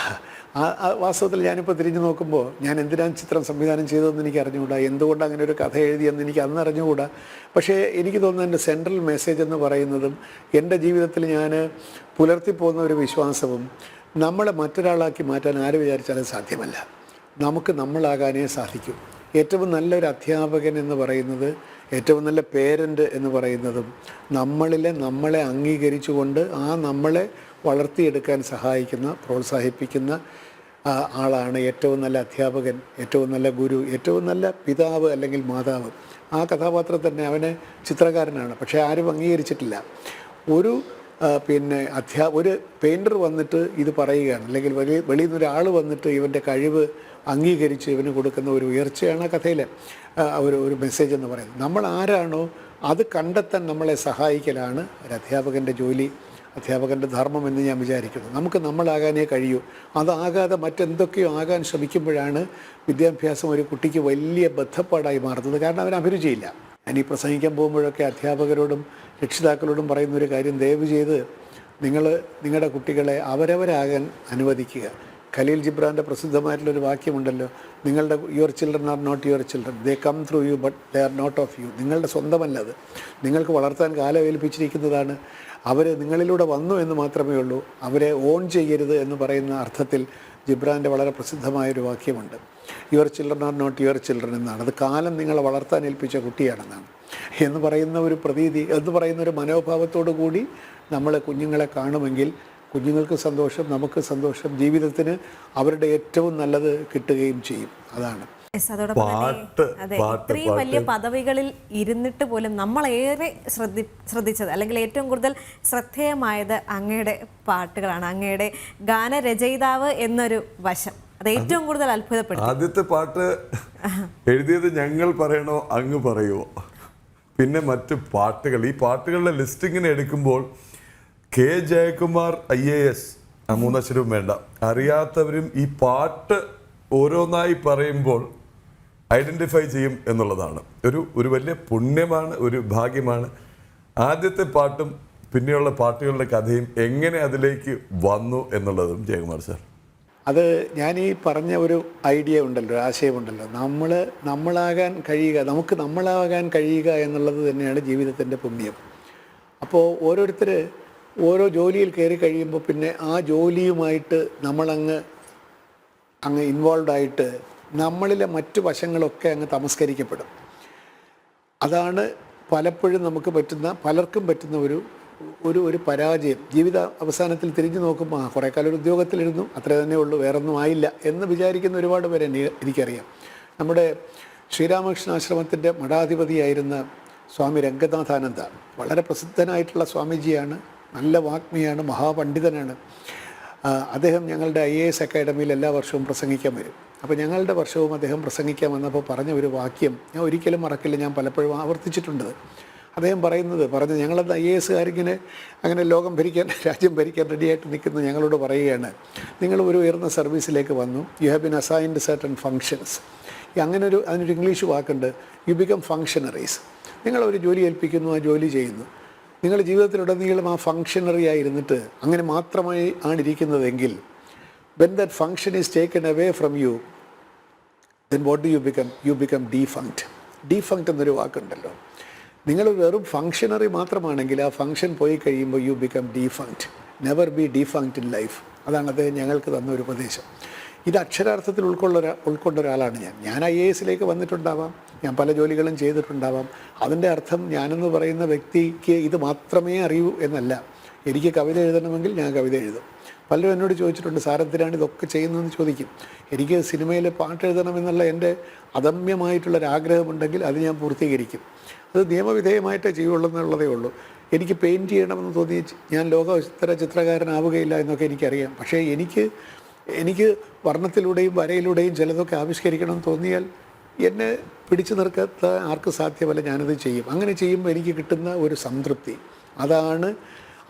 വാസ്തവത്തിൽ ഞാനിപ്പോൾ തിരിഞ്ഞു നോക്കുമ്പോൾ ഞാൻ എന്തിനാണ് ചിത്രം സംവിധാനം ചെയ്തതെന്ന് എനിക്ക് അറിഞ്ഞുകൂടാ, എന്തുകൊണ്ട് അങ്ങനെ ഒരു കഥ എഴുതിയെന്ന് എനിക്ക് അന്ന് അറിഞ്ഞുകൂടാ. പക്ഷേ എനിക്ക് തോന്നുന്നത് എൻ്റെ സെൻട്രൽ മെസ്സേജ് എന്ന് പറയുന്നതും എൻ്റെ ജീവിതത്തിൽ ഞാൻ പുലർത്തിപ്പോകുന്ന ഒരു വിശ്വാസവും, നമ്മളെ മറ്റൊരാളാക്കി മാറ്റാൻ ആര് വിചാരിച്ചാലും സാധ്യമല്ല, നമുക്ക് നമ്മളാകാനേ സാധിക്കൂ. ഏറ്റവും നല്ലൊരു അധ്യാപകൻ എന്ന് പറയുന്നത്, ഏറ്റവും നല്ല പേരൻ്റ് എന്ന് പറയുന്നതും നമ്മളെ അംഗീകരിച്ചുകൊണ്ട് നമ്മളെ വളർത്തിയെടുക്കാൻ സഹായിക്കുന്ന, പ്രോത്സാഹിപ്പിക്കുന്ന ആളാണ് ഏറ്റവും നല്ല അധ്യാപകൻ, ഏറ്റവും നല്ല ഗുരു, ഏറ്റവും നല്ല പിതാവ് അല്ലെങ്കിൽ മാതാവ്. ആ കഥാപാത്രം തന്നെ അവന് ചിത്രകാരനാണ്, പക്ഷേ ആരും അംഗീകരിച്ചിട്ടില്ല. ഒരു ഒരു പെയിൻറ്റർ വന്നിട്ട് ഇത് പറയുകയാണ്, അല്ലെങ്കിൽ വെളിയിൽ നിന്നൊരാൾ വന്നിട്ട് ഇവൻ്റെ കഴിവ് അംഗീകരിച്ച് ഇവന് കൊടുക്കുന്ന ഒരു ഉയർച്ചയാണ് ആ കഥയിലെ ഒരു മെസ്സേജ് എന്ന് പറയുന്നത്. നമ്മൾ ആരാണോ അത് കണ്ടെത്താൻ നമ്മളെ സഹായിക്കലാണ് ഒരു അധ്യാപകൻ്റെ ജോലി, അധ്യാപകൻ്റെ ധർമ്മം എന്ന് ഞാൻ വിചാരിക്കുന്നു. നമുക്ക് നമ്മളാകാനേ കഴിയൂ. അതാകാതെ മറ്റെന്തൊക്കെയോ ആകാൻ ശ്രമിക്കുമ്പോഴാണ് വിദ്യാഭ്യാസം ഒരു കുട്ടിക്ക് വലിയ ബദ്ധപ്പാടായി മാറുന്നത്. കാരണം അവന് അഭിരുചിയില്ല. ഞാൻ ഈ പ്രസംഗിക്കാൻ പോകുമ്പോഴൊക്കെ അധ്യാപകരോടും രക്ഷിതാക്കളോടും പറയുന്നൊരു കാര്യം, ദയവ് ചെയ്ത് നിങ്ങളുടെ കുട്ടികളെ അവരവരാകാൻ അനുവദിക്കുക. ഖലീൽ ജിബ്രാൻ്റെ പ്രസിദ്ധമായിട്ടുള്ളൊരു വാക്യമുണ്ടല്ലോ, your children are not your children, they come through you but they are not of you. നിങ്ങളുടെ സ്വന്തമല്ല അത്, നിങ്ങൾക്ക് വളർത്താൻ കാലമേൽപ്പിച്ചിരിക്കുന്നതാണ്. അവർ നിങ്ങളിലൂടെ വന്നു എന്ന് മാത്രമേ ഉള്ളൂ, അവരെ ഓൺ ചെയ്യരുത് എന്ന് പറയുന്ന അർത്ഥത്തിൽ ജിബ്രാൻ്റെ വളരെ പ്രസിദ്ധമായൊരു വാക്യമുണ്ട്. Your children are not your children എന്നാണ്. അത് കാലം നിങ്ങളെ വളർത്താൻ ഏൽപ്പിച്ച കുട്ടിയാണെന്നാണ് എന്ന് പറയുന്ന ഒരു പ്രതീതി, എന്ന് പറയുന്ന ഒരു മനോഭാവത്തോടു കൂടി നമ്മൾ കുഞ്ഞുങ്ങളെ കാണുമെങ്കിൽ കുഞ്ഞുങ്ങൾക്ക് സന്തോഷം, നമുക്ക് സന്തോഷം, ജീവിതത്തിന് അവരുടെ ഏറ്റവും നല്ലത് കിട്ടുകയും ചെയ്യും. അതാണ്. ഇത്രയും വലിയ പദവികളിൽ ഇരുന്നിട്ട് പോലും നമ്മളേറെ ശ്രദ്ധിച്ചത്, അല്ലെങ്കിൽ ഏറ്റവും കൂടുതൽ ശ്രദ്ധേയമായത് അങ്ങയുടെ പാട്ടുകളാണ്. അങ്ങയുടെ ഗാനരചയിതാവ് എന്നൊരു വശം അത് ഏറ്റവും കൂടുതൽ അത്ഭുതപ്പെടും. ആദ്യത്തെ പാട്ട് എഴുതിയത് ഞങ്ങൾ പറയണോ അങ്ങ് പറയുമോ? പിന്നെ മറ്റു പാട്ടുകൾ, ഈ പാട്ടുകളുടെ ലിസ്റ്റിങ്ങിനെ എടുക്കുമ്പോൾ കെ ജയകുമാർ IAS, 3 അക്ഷരവും വേണ്ട, അറിയാത്തവരും ഈ പാട്ട് ഓരോന്നായി പറയുമ്പോൾ ഐഡൻറ്റിഫൈ ചെയ്യും എന്നുള്ളതാണ് ഒരു വലിയ പുണ്യമാണ്, ഒരു ഭാഗ്യമാണ്. ആദ്യത്തെ പാട്ടും പിന്നെയുള്ള പാട്ടുകളുടെ കഥയും എങ്ങനെ അതിലേക്ക് വന്നു എന്നുള്ളതും ജയകുമാർ സാർ. അത് ഞാൻ ഈ പറഞ്ഞ ഒരു ഐഡിയ ഉണ്ടല്ലോ, ആശയമുണ്ടല്ലോ, നമ്മളാകാൻ കഴിയുക, നമുക്ക് നമ്മളാകാൻ കഴിയുക എന്നുള്ളത് തന്നെയാണ് ജീവിതത്തിൻ്റെ പുണ്യം. അപ്പോൾ ഓരോരുത്തർ ഓരോ ജോലിയിൽ കയറി കഴിയുമ്പോൾ പിന്നെ ആ ജോലിയുമായിട്ട് നമ്മളങ്ങ് ഇൻവോൾവ് ആയിട്ട് നമ്മളിലെ മറ്റു വശങ്ങളൊക്കെ അങ്ങ് തമസ്കരിക്കപ്പെടും. അതാണ് പലപ്പോഴും പലർക്കും പറ്റുന്ന ഒരു പരാജയം. ജീവിത അവസാനത്തിൽ തിരിഞ്ഞു നോക്കുമ്പോൾ കുറേ കാലം ഒരു ഉദ്യോഗത്തിലിരുന്നു, അത്രേ തന്നെ ഉള്ളൂ, വേറൊന്നും ആയില്ല എന്ന് വിചാരിക്കുന്ന ഒരുപാട് പേരെ എനിക്കറിയാം. നമ്മുടെ ശ്രീരാമകൃഷ്ണാശ്രമത്തിൻ്റെ മഠാധിപതിയായിരുന്ന സ്വാമി രംഗനാഥാനന്ദ വളരെ പ്രസിദ്ധനായിട്ടുള്ള സ്വാമിജിയാണ്, നല്ല വാഗ്മിയാണ്, മഹാപണ്ഡിതനാണ്. അദ്ദേഹം ഞങ്ങളുടെ IAS അക്കാഡമിയിൽ എല്ലാ വർഷവും പ്രസംഗിക്കാൻ വരും. അപ്പോൾ ഞങ്ങളുടെ വർഷവും അദ്ദേഹം പ്രസംഗിക്കാൻ വന്നപ്പോൾ പറഞ്ഞ ഒരു വാക്യം ഞാൻ ഒരിക്കലും മറക്കില്ല, ഞാൻ പലപ്പോഴും ആവർത്തിച്ചിട്ടുണ്ട്. അദ്ദേഹം പറഞ്ഞ് ഞങ്ങളത് IAS-കാരിങ്ങനെ അങ്ങനെ ലോകം ഭരിക്കാൻ രാജ്യം ഭരിക്കാൻ റെഡിയായിട്ട് നിൽക്കുന്ന ഞങ്ങളോട് പറയുകയാണ്, നിങ്ങൾ ഒരു ഉയർന്ന സർവീസിലേക്ക് വന്നു, you have been assigned certain functions. അതിനൊരു ഇംഗ്ലീഷ് വാക്കുണ്ട്, യു ബിക്കം ഫങ്ഷണറീസ്. നിങ്ങളൊരു ജോലി ഏൽപ്പിക്കുന്നു, ആ ജോലി ചെയ്യുന്നു. നിങ്ങൾ ജീവിതത്തിലുടനീളം ആ ഫങ്ഷണറി ആയിരുന്നിട്ട് അങ്ങനെ മാത്രമായി ആണ് ഇരിക്കുന്നതെങ്കിൽ when that function is taken away from you, then what do you become? You become defunct. Defunct എന്നൊരു വാക്കുണ്ടല്ലോ. നിങ്ങൾ വെറും ഫങ്ഷണറി മാത്രമാണെങ്കിൽ ആ ഫങ്ഷൻ പോയി കഴിയുമ്പോൾ you become defunct. Never be defunct in life. അതാണ് അദ്ദേഹം ഞങ്ങൾക്ക് തന്ന ഒരു ഉപദേശം. ഇത് അക്ഷരാർത്ഥത്തിൽ ഉൾക്കൊണ്ട ഒരാളാണ് ഞാൻ IAS-ലേക്ക് വന്നിട്ടുണ്ടാവാം, ഞാൻ പല ജോലികളും ചെയ്തിട്ടുണ്ടാവാം. അതിൻ്റെ അർത്ഥം ഞാനെന്ന് പറയുന്ന വ്യക്തിക്ക് ഇത് മാത്രമേ അറിയൂ എന്നല്ല. എനിക്ക് കവിത എഴുതണമെങ്കിൽ ഞാൻ കവിത എഴുതും. പലരും എന്നോട് ചോദിച്ചിട്ടുണ്ട്, സാറെന്തിനാണ് ഇതൊക്കെ ചെയ്യുന്നതെന്ന് ചോദിക്കും. എനിക്ക് സിനിമയിൽ പാട്ട് എഴുതണമെന്നുള്ള എൻ്റെ അദമ്യമായിട്ടുള്ളൊരാഗ്രഹമുണ്ടെങ്കിൽ അത് ഞാൻ പൂർത്തീകരിക്കും. അത് നിയമവിധേയമായിട്ടേ ചെയ്യുള്ളൂ എന്നുള്ളതേ ഉള്ളൂ. എനിക്ക് പെയിൻറ്റ് ചെയ്യണമെന്ന് തോന്നി ഞാൻ ലോകോത്തര ചിത്രകാരനാവുകയില്ല എന്നൊക്കെ എനിക്കറിയാം. പക്ഷേ എനിക്ക് വർണ്ണത്തിലൂടെയും വരയിലൂടെയും ചിലതൊക്കെ ആവിഷ്കരിക്കണമെന്ന് തോന്നിയാൽ എന്നെ പിടിച്ചു നിർക്കാത്ത ആർക്ക് സാധ്യമല്ല, ഞാനത് ചെയ്യും. അങ്ങനെ ചെയ്യുമ്പോൾ എനിക്ക് കിട്ടുന്ന ഒരു സംതൃപ്തി,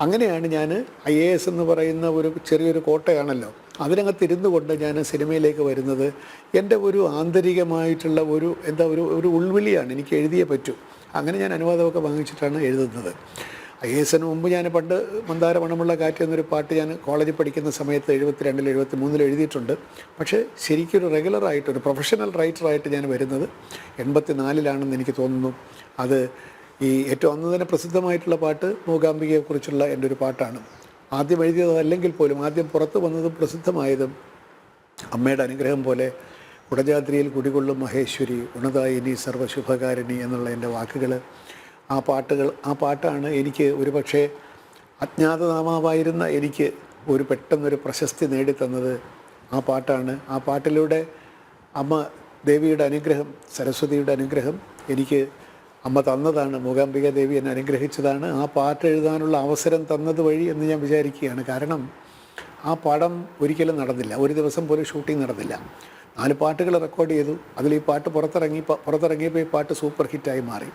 അങ്ങനെയാണ് ഞാൻ IAS എന്ന് പറയുന്ന ഒരു ചെറിയൊരു കോട്ടയാണല്ലോ, അതിനകത്ത് ഇരുന്നു കൊണ്ട് ഞാൻ സിനിമയിലേക്ക് വരുന്നത്. എൻ്റെ ഒരു ആന്തരികമായിട്ടുള്ള ഒരു ഉൾവിളിയാണ്, എനിക്ക് എഴുതിയേ പറ്റൂ. അങ്ങനെ ഞാൻ അനുവാദമൊക്കെ വാങ്ങിച്ചിട്ടാണ് എഴുതുന്നത്. IAS-ന് മുമ്പ് ഞാൻ പണ്ട് മന്ദാര മണമുള്ള കാറ്റ് എന്നൊരു പാട്ട് ഞാൻ കോളേജിൽ പഠിക്കുന്ന സമയത്ത് 72 73 എഴുതിയിട്ടുണ്ട്. പക്ഷേ ശരിക്കൊരു റെഗുലറായിട്ട് ഒരു പ്രൊഫഷണൽ റൈറ്ററായിട്ട് ഞാൻ വരുന്നത് 84 എനിക്ക് തോന്നുന്നു. അത് ഈ ഏറ്റവും അന്ന് തന്നെ പ്രസിദ്ധമായിട്ടുള്ള പാട്ട് മൂകാംബികയെക്കുറിച്ചുള്ള എൻ്റെ ഒരു പാട്ടാണ്. ആദ്യം എഴുതിയതല്ലെങ്കിൽ പോലും ആദ്യം പുറത്ത് വന്നതും പ്രസിദ്ധമായതും അമ്മയുടെ അനുഗ്രഹം പോലെ കുടജാദ്രിയിൽ കുടികൊള്ളും മഹേശ്വരി ഉണതായിനി സർവശുഭകാരിണി എന്നുള്ള എൻ്റെ വാക്കുകൾ, ആ പാട്ടാണ് എനിക്ക് ഒരു പക്ഷേ അജ്ഞാതനാമാവായിരുന്ന എനിക്ക് ഒരു പെട്ടെന്നൊരു പ്രശസ്തി നേടിത്തന്നത് ആ പാട്ടാണ്. ആ പാട്ടിലൂടെ അമ്മ ദേവിയുടെ അനുഗ്രഹം, സരസ്വതിയുടെ അനുഗ്രഹം എനിക്ക് അമ്മ തന്നതാണ്. മൂകാംബിക ദേവി എന്നെ അനുഗ്രഹിച്ചതാണ്. ആ പാട്ട് എഴുതാനുള്ള അവസരം തന്നത് വഴി എന്ന് ഞാൻ വിചാരിക്കുകയാണ്. കാരണം ആ പടം ഒരിക്കലും നടന്നില്ല, ഒരു ദിവസം പോലും ഷൂട്ടിംഗ് നടന്നില്ല. 4 പാട്ടുകൾ റെക്കോർഡ് ചെയ്തു. അതിൽ ഈ പാട്ട് പുറത്തിറങ്ങിയപ്പോൾ ഈ പാട്ട് സൂപ്പർ ഹിറ്റായി മാറി.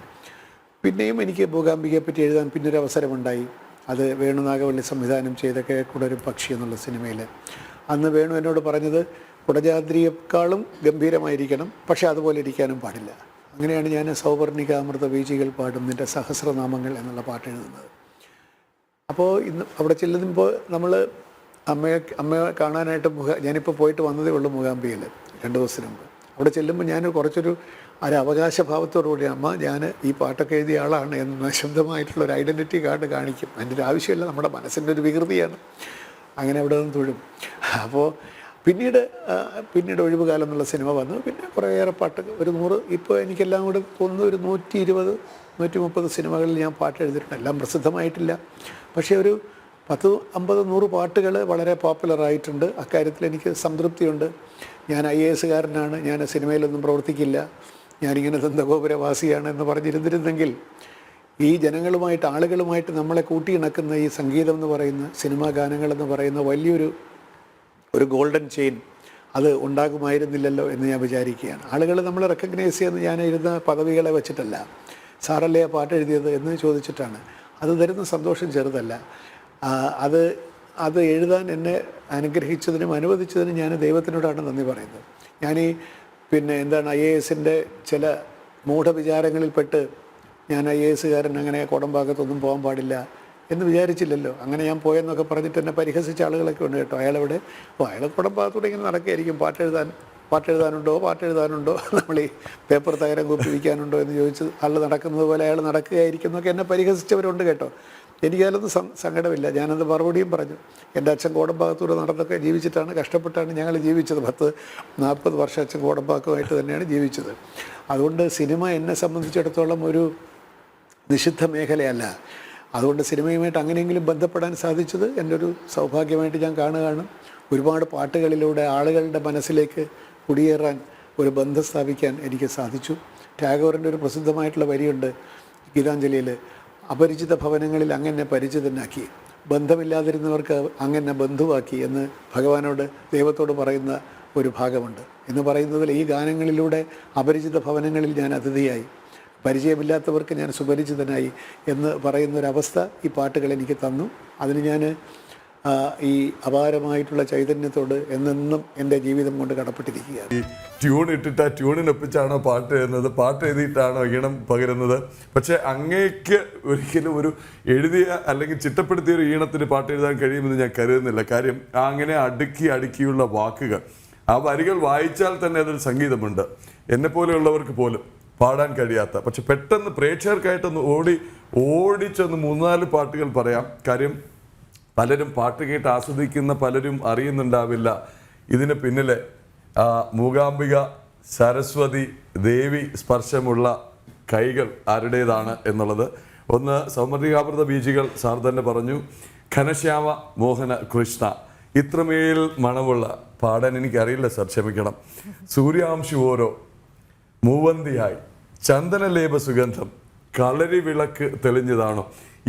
പിന്നെയും എനിക്ക് മൂകാംബികയെ പറ്റി എഴുതാൻ പിന്നൊരു അവസരമുണ്ടായി. അത് വേണു നാഗവള്ളി സംവിധാനം ചെയ്ത കിഴക്കുടൊരു പക്ഷി എന്നുള്ള സിനിമയിൽ. അന്ന് വേണു എന്നോട് പറഞ്ഞത് കുടജാദ്രിയേക്കാളും ഗംഭീരമായിരിക്കണം, പക്ഷേ അതുപോലെ ഇരിക്കാനും പാടില്ല. അങ്ങനെയാണ് ഞാൻ സൗവർണിക അമൃത വീചികൾ പാടും നിൻ്റെ സഹസ്രനാമങ്ങൾ എന്നുള്ള പാട്ട് എഴുതുന്നത്. അപ്പോൾ ഇന്ന് അവിടെ ചെല്ലുമ്പോൾ നമ്മൾ അമ്മയെ കാണാനായിട്ട് ഞാനിപ്പോൾ പോയിട്ട് വന്നതേ ഉള്ളൂ മൂകാംബികയിൽ 2 ദിവസത്തിന് മുമ്പ്. അവിടെ ചെല്ലുമ്പോൾ ഞാൻ കുറച്ചൊരു അവകാശഭാവത്തോടുകൂടി അമ്മ ഞാൻ ഈ പാട്ടൊക്കെ എഴുതിയ ആളാണ് എന്ന ശബ്ദമായിട്ടുള്ളൊരു ഐഡൻറ്റിറ്റി കാർഡ് കാണിക്കും. അതിൻ്റെ ഒരു ആവശ്യമില്ല, നമ്മുടെ മനസ്സിൻ്റെ ഒരു വികൃതിയാണ്. അങ്ങനെ അവിടെ നിന്ന് തൊഴും. അപ്പോൾ പിന്നീട് ഒഴിവുകാലം എന്നുള്ള സിനിമ വന്നു. പിന്നെ കുറേയേറെ പാട്ട് ഒരു 100 ഇപ്പോൾ എനിക്കെല്ലാം കൂടെ തോന്നുന്നു ഒരു 120 130 സിനിമകളിൽ ഞാൻ പാട്ട് എഴുതിയിട്ടുണ്ട്. എല്ലാം പ്രസിദ്ധമായിട്ടില്ല, പക്ഷേ ഒരു 10 50 100 പാട്ടുകൾ വളരെ പോപ്പുലറായിട്ടുണ്ട്. അക്കാര്യത്തിൽ എനിക്ക് സംതൃപ്തിയുണ്ട്. ഞാൻ IAS-കാരനാണ്, ഞാൻ സിനിമയിലൊന്നും പ്രവർത്തിക്കില്ല, ഞാനിങ്ങനെ ദന്തഗോപുരവാസിയാണ് എന്ന് പറഞ്ഞിരുന്നിരുന്നെങ്കിൽ ഈ ജനങ്ങളുമായിട്ട് ആളുകളുമായിട്ട് നമ്മളെ കൂട്ടിയിണക്കുന്ന ഈ സംഗീതം എന്ന് പറയുന്ന സിനിമാ ഗാനങ്ങളെന്ന് പറയുന്ന വലിയൊരു ഗോൾഡൻ ചെയിൻ അത് ഉണ്ടാകുമായിരുന്നില്ലല്ലോ എന്ന് ഞാൻ വിചാരിക്കുകയാണ്. ആളുകൾ നമ്മൾ റെക്കഗ്നൈസ് ചെയ്യുന്ന ഞാൻ എഴുതുന്ന പദവികളെ വെച്ചിട്ടല്ല, സാറല്ലേ ആ പാട്ട് എഴുതിയത് എന്ന് ചോദിച്ചിട്ടാണ്. അത് തരുന്ന സന്തോഷം ചെറുതല്ല. അത് എഴുതാൻ എന്നെ അനുഗ്രഹിച്ചതിനും അനുവദിച്ചതിനും ഞാൻ ദൈവത്തിനോടാണ് നന്ദി പറയുന്നത്. ഞാൻ IAS-ൻ്റെ ചില മൂഢവിചാരങ്ങളിൽപ്പെട്ട് ഞാൻ IAS-കാരൻ അങ്ങനെ കോടമ്പാക്കത്തൊന്നും പോകാൻ പാടില്ല എന്ന് വിചാരിച്ചില്ലല്ലോ. അങ്ങനെ ഞാൻ പോയെന്നൊക്കെ പറഞ്ഞിട്ട് എന്നെ പരിഹസിച്ച ആളുകളൊക്കെ ഉണ്ട് കേട്ടോ. അയാൾ കുടമ്പാകത്തൂടെ ഇങ്ങനെ നടക്കുകയായിരിക്കും, പാട്ടെഴുതാനുണ്ടോ നമ്മൾ ഈ പേപ്പർ തകരം കുപ്പി വിൽക്കാനുണ്ടോ എന്ന് ചോദിച്ച് ആൾ നടക്കുന്നത് പോലെ അയാൾ നടക്കുകയായിരിക്കും എന്നൊക്കെ എന്നെ പരിഹസിച്ചവരുണ്ട് കേട്ടോ. എനിക്കതിലൊന്നും സങ്കടമില്ല. ഞാനത് മറുപടിയും പറഞ്ഞു. എൻ്റെ അച്ഛൻ കോടമ്പാകത്തൂടെ നടന്നൊക്കെ ജീവിച്ചിട്ടാണ്, കഷ്ടപ്പെട്ടാണ് ഞങ്ങൾ ജീവിച്ചത്. 40 വർഷം അച്ഛൻ കോടമ്പാക്കമായിട്ട് തന്നെയാണ് ജീവിച്ചത്. അതുകൊണ്ട് സിനിമ എന്നെ സംബന്ധിച്ചിടത്തോളം ഒരു നിഷിദ്ധ മേഖലയല്ല. അതുകൊണ്ട് സിനിമയുമായിട്ട് അങ്ങനെയെങ്കിലും ബന്ധപ്പെടാൻ സാധിച്ചത് എൻ്റെ ഒരു സൗഭാഗ്യമായിട്ട് ഞാൻ കാണുകയാണ്. ഒരുപാട് പാട്ടുകളിലൂടെ ആളുകളുടെ മനസ്സിലേക്ക് കുടിയേറാൻ ഒരു ബന്ധം സ്ഥാപിക്കാൻ എനിക്ക് സാധിച്ചു. ടാഗോറിൻ്റെ ഒരു പ്രസിദ്ധമായിട്ടുള്ള വരിയുണ്ട് ഗീതാഞ്ജലിയിൽ, അപരിചിത ഭവനങ്ങളിൽ അങ്ങനെ പരിചിതനാക്കി, ബന്ധമില്ലാതിരുന്നവർക്ക് അങ്ങനെ ബന്ധുവാക്കി എന്ന് ഭഗവാനോട് ദൈവത്തോട് പറയുന്ന ഒരു ഭാഗമുണ്ട്. എന്ന് പറയുന്നതിൽ ഈ ഗാനങ്ങളിലൂടെ അപരിചിത ഭവനങ്ങളിൽ ഞാൻ അതിഥിയായി, പരിചയമില്ലാത്തവർക്ക് ഞാൻ സുപരിചിതനായി എന്ന് പറയുന്നൊരവസ്ഥ ഈ പാട്ടുകൾ എനിക്ക് തന്നു. അതിന് ഞാൻ ഈ അപാരമായിട്ടുള്ള ചൈതന്യത്തോട് എന്നെന്നും എൻ്റെ ജീവിതം കൊണ്ട് കടപ്പെട്ടിരിക്കുകയാണ്. ഈ ട്യൂൺ ഇട്ടിട്ട് ആ ട്യൂണിനൊപ്പിച്ചാണോ പാട്ട് എഴുതുന്നത്, പാട്ട് എഴുതിയിട്ടാണോ ഈണം പകരുന്നത്? പക്ഷെ അങ്ങേക്ക് ഒരിക്കലും ഒരു എഴുതിയ അല്ലെങ്കിൽ ചിട്ടപ്പെടുത്തിയ ഒരു ഈണത്തിന് പാട്ട് എഴുതാൻ കഴിയുമെന്ന് ഞാൻ കരുതുന്നില്ല. കാര്യം അങ്ങനെ അടുക്കിയുള്ള വാക്കുകൾ, ആ വരികൾ വായിച്ചാൽ തന്നെ അതൊരു സംഗീതമുണ്ട്. എന്നെപ്പോലെയുള്ളവർക്ക് പോലും പാടാൻ കഴിയാത്ത, പക്ഷെ പെട്ടെന്ന് പ്രേക്ഷകർക്കായിട്ടൊന്ന് ഓടിച്ചൊന്ന് 3-4 പാട്ടുകൾ പറയാം. കാര്യം പലരും പാട്ട് കേട്ട് ആസ്വദിക്കുന്ന പലരും അറിയുന്നുണ്ടാവില്ല ഇതിന് പിന്നിലെ മൂകാംബിക സരസ്വതി ദേവി സ്പർശമുള്ള കൈകൾ ആരുടേതാണ് എന്നുള്ളത്. ഒന്ന് സൗമർണികാമൃത ബീജികൾ സാർ തന്നെ പറഞ്ഞു, ഘനശ്യാമ മോഹന കൃഷ്ണ. ഇത്രമേൽ മണമുള്ള പാടാൻ എനിക്കറിയില്ല സാർ, ക്ഷമിക്കണം. സൂര്യാംശു ഓരോ മൂവന്തിയായി, ചന്ദനലേപ സുഗന്ധം, കളരി വിളക്ക് തെളിഞ്ഞതാണോ?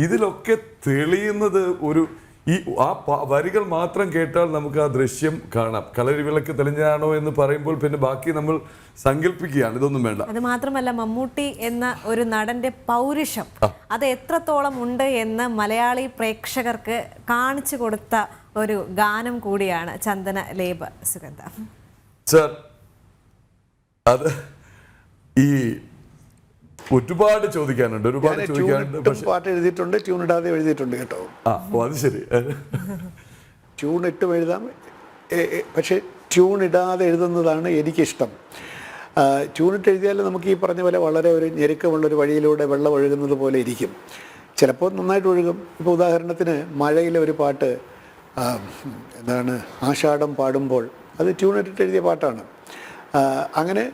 ഇതിലൊക്കെ തെളിയുന്നത് വരികൾ മാത്രം കേട്ടാൽ നമുക്ക് ആ ദൃശ്യം കാണാം. കളരി വിളക്ക് തെളിഞ്ഞതാണോ എന്ന് പറയുമ്പോൾ പിന്നെ ബാക്കി നമ്മൾ സങ്കല്പിക്കുകയാണ്, ഇതൊന്നും വേണ്ട. അത് മാത്രമല്ല, മമ്മൂട്ടി എന്ന ഒരു നടന്റെ പൗരുഷം അത് എത്രത്തോളം ഉണ്ട് എന്ന് മലയാളി പ്രേക്ഷകർക്ക് കാണിച്ചു കൊടുത്ത ഒരു ഗാനം കൂടിയാണ് ചന്ദന ലേപ സുഗന്ധം. സർ, അത് ഈ ഒരുപാട് ചോദിക്കാനുണ്ട്. പാട്ട് എഴുതിയിട്ടുണ്ട്, ട്യൂൺ ഇടാതെ എഴുതിയിട്ടുണ്ട് കേട്ടോ. അത് ശരി. ട്യൂൺ ഇട്ടും എഴുതാം, പക്ഷേ ട്യൂൺ ഇടാതെ എഴുതുന്നതാണ് എനിക്കിഷ്ടം. ട്യൂണിട്ട് എഴുതിയാൽ നമുക്ക് ഈ പറഞ്ഞ പോലെ വളരെ ഒരു ഞെരുക്കമുള്ളൊരു വഴിയിലൂടെ വെള്ളം ഒഴുകുന്നത് പോലെ ഇരിക്കും. ചിലപ്പോൾ നന്നായിട്ട് ഒഴുകും. ഇപ്പോൾ ഉദാഹരണത്തിന് മഴയിലെ ഒരു പാട്ട്, എന്താണ്, ആഷാഢം പാടുമ്പോൾ, അത് ട്യൂണിട്ടിട്ട് എഴുതിയ പാട്ടാണ്. അങ്ങനെ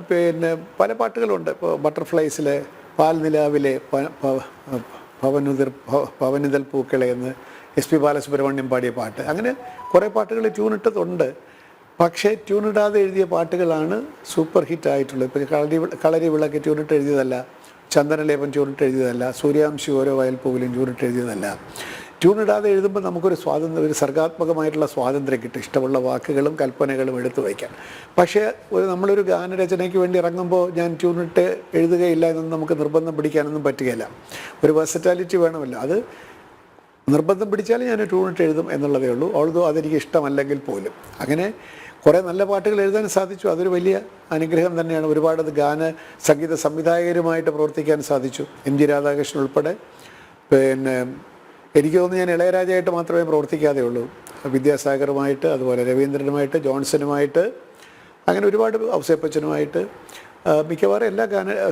പിന്നെ പല പാട്ടുകളുണ്ട്. ഇപ്പോൾ ബട്ടർഫ്ലൈസിലെ പാൽനിലാവിലെ പവനുതൽ പൂക്കളെ എന്ന് SP ബാലസുബ്രഹ്മണ്യം പാടിയ പാട്ട്. അങ്ങനെ കുറേ പാട്ടുകൾ ട്യൂണിട്ടതുണ്ട്. പക്ഷേ ട്യൂണിടാതെ എഴുതിയ പാട്ടുകളാണ് സൂപ്പർ ഹിറ്റ് ആയിട്ടുള്ളത്. ഇപ്പോൾ കളരി വിളക്ക് ട്യൂണിട്ട് എഴുതിയതല്ല, ചന്ദനലേപൻ ട്യൂണിട്ട് എഴുതിയതല്ല, സൂര്യാംശു ഓരോ വയൽപ്പൂവിലും ട്യൂണിട്ട് എഴുതിയതല്ല. ട്യൂണിടാതെ എഴുതുമ്പോൾ നമുക്കൊരു ഒരു സർഗാത്മകമായിട്ടുള്ള സ്വാതന്ത്ര്യം കിട്ടും, ഇഷ്ടമുള്ള വാക്കുകളും കൽപ്പനകളും എടുത്തു വയ്ക്കാൻ. പക്ഷേ നമ്മളൊരു ഗാനരചനയ്ക്ക് വേണ്ടി ഇറങ്ങുമ്പോൾ ഞാൻ ട്യൂണിട്ട് എഴുതുകയില്ല എന്നൊന്നും നമുക്ക് നിർബന്ധം പിടിക്കാനൊന്നും പറ്റുകയില്ല. ഒരു വെർസറ്റാലിറ്റി വേണമല്ലോ. അത് നിർബന്ധം പിടിച്ചാൽ ഞാൻ ട്യൂണിട്ട് എഴുതും എന്നുള്ളതേ ഉള്ളൂ. ഓൾദോ അതെനിക്ക് ഇഷ്ടമല്ലെങ്കിൽ പോലും. അങ്ങനെ കുറേ നല്ല പാട്ടുകൾ എഴുതാൻ സാധിച്ചു. അതൊരു വലിയ അനുഗ്രഹം തന്നെയാണ്. ഒരുപാട് സംഗീത സംവിധായകരുമായിട്ട് പ്രവർത്തിക്കാൻ സാധിച്ചു. MG രാധാകൃഷ്ണൻ ഉൾപ്പെടെ. പിന്നെ എനിക്ക് തോന്നുന്നു ഞാൻ ഇളയരാജയായിട്ട് മാത്രമേ പ്രവർത്തിക്കാതെ ഉള്ളൂ. വിദ്യാസാഗറുമായിട്ട്, അതുപോലെ രവീന്ദ്രനുമായിട്ട്, ജോൺസനുമായിട്ട്, അങ്ങനെ ഒരുപാട് ഔസേപ്പച്ചനുമായിട്ട്, മിക്കവാറും എല്ലാ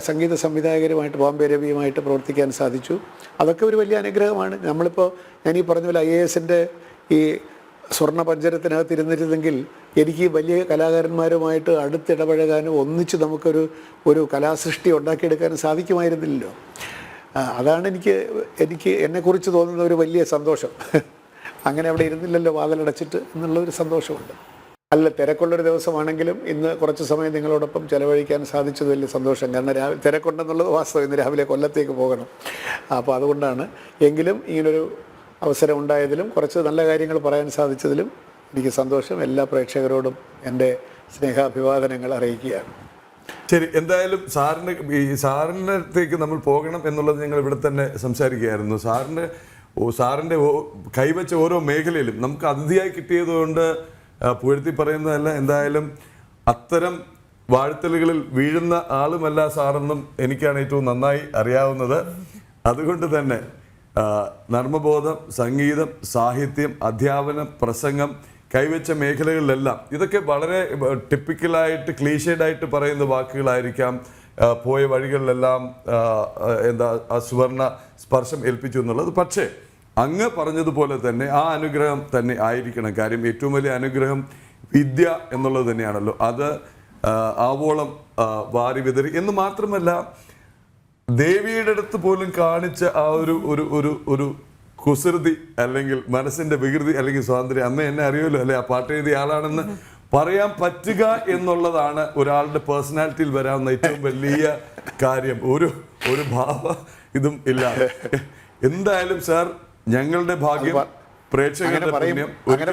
സംഗീത സംവിധായകരുമായിട്ട്, ബോംബെ രവിയുമായിട്ട് പ്രവർത്തിക്കാൻ സാധിച്ചു. അതൊക്കെ ഒരു വലിയ അനുഗ്രഹമാണ്. നമ്മളിപ്പോൾ ഞാൻ ഈ പറഞ്ഞ പോലെ IAS-ൻ്റെ ഈ സ്വർണ്ണ പഞ്ചരത്തിനകത്ത് ഇരുന്നിരുന്നെങ്കിൽ എനിക്ക് വലിയ കലാകാരന്മാരുമായിട്ട് അടുത്തിടപഴകാനും ഒന്നിച്ച് നമുക്കൊരു കലാസൃഷ്ടി ഉണ്ടാക്കിയെടുക്കാനും സാധിക്കുമായിരുന്നില്ലല്ലോ. അതാണ് എനിക്ക് എന്നെക്കുറിച്ച് തോന്നുന്ന ഒരു വലിയ സന്തോഷം. അങ്ങനെ അവിടെ ഇരുന്നില്ലല്ലോ വാതിലടച്ചിട്ട് എന്നുള്ളൊരു സന്തോഷമുണ്ട്. അല്ല, തിരക്കുള്ളൊരു ദിവസമാണെങ്കിലും ഇന്ന് കുറച്ച് സമയം നിങ്ങളോടൊപ്പം ചിലവഴിക്കാൻ സാധിച്ചത് വലിയ സന്തോഷം. കാരണം തിരക്കുണ്ടെന്നുള്ളത് വാസ്തവം. ഇന്ന് രാവിലെ കൊല്ലത്തേക്ക് പോകണം. അപ്പോൾ അതുകൊണ്ടാണ്. എങ്കിലും ഇങ്ങനൊരു അവസരം ഉണ്ടായതിലും കുറച്ച് നല്ല കാര്യങ്ങൾ പറയാൻ സാധിച്ചതിലും എനിക്ക് സന്തോഷം. എല്ലാ പ്രേക്ഷകരോടും എൻ്റെ സ്നേഹാഭിവാദനങ്ങൾ അറിയിക്കുകയാണ്. ശരി, എന്തായാലും സാറിനടുത്തേക്ക് നമ്മൾ പോകണം എന്നുള്ളത് ഞങ്ങൾ ഇവിടെ തന്നെ സംസാരിക്കുകയായിരുന്നു. സാറിൻ്റെ കൈവച്ച ഓരോ മേഖലയിലും നമുക്ക് അതിഥിയായി കിട്ടിയതുകൊണ്ട് പുകഴ്ത്തി പറയുന്നതല്ല. എന്തായാലും അത്തരം വാഴ്ത്തലുകളിൽ വീഴുന്ന ആളുമല്ല സാറെന്നും എനിക്കാണ് ഏറ്റവും നന്നായി അറിയാവുന്നത്. അതുകൊണ്ട് തന്നെ നർമ്മബോധം, സംഗീതം, സാഹിത്യം, അധ്യാപനം, പ്രസംഗം, കൈവച്ച മേഖലകളിലെല്ലാം ഇതൊക്കെ വളരെ ടിപ്പിക്കലായിട്ട് ക്ലീഷേഡായിട്ട് പറയുന്ന വാക്കുകളായിരിക്കാം. പോയ വഴികളിലെല്ലാം സുവർണ സ്പർശം ഏൽപ്പിച്ചു എന്നുള്ളത്. പക്ഷേ അങ്ങ് പറഞ്ഞതുപോലെ തന്നെ ആ അനുഗ്രഹം തന്നെ ആയിരിക്കണം. കാര്യം ഏറ്റവും വലിയ അനുഗ്രഹം വിദ്യ എന്നുള്ളത് തന്നെയാണല്ലോ. അത് ആവോളം വാരി വിതറി എന്ന് മാത്രമല്ല, ദേവിയുടെ അടുത്ത് പോലും കാണിച്ച ആ ഒരു കുസൃതി അല്ലെങ്കിൽ മനസ്സിന്റെ വികൃതി അല്ലെങ്കിൽ സ്വാതന്ത്ര്യം, അമ്മ എന്നെ അറിയുമല്ലോ അല്ലെ, ആ പാട്ട് എഴുതിയ ആളാണെന്ന് പറയാൻ പറ്റുക എന്നുള്ളതാണ് ഒരാളുടെ പേഴ്സണാലിറ്റിയിൽ വരാവുന്ന ഏറ്റവും വലിയ കാര്യം. ഒരു ഭാവ ഇതും ഇല്ലാതെ. എന്തായാലും സാർ, ഞങ്ങളുടെ ഭാഗ്യം, പ്രേക്ഷകരുടെ പുണ്യം. അങ്ങനെ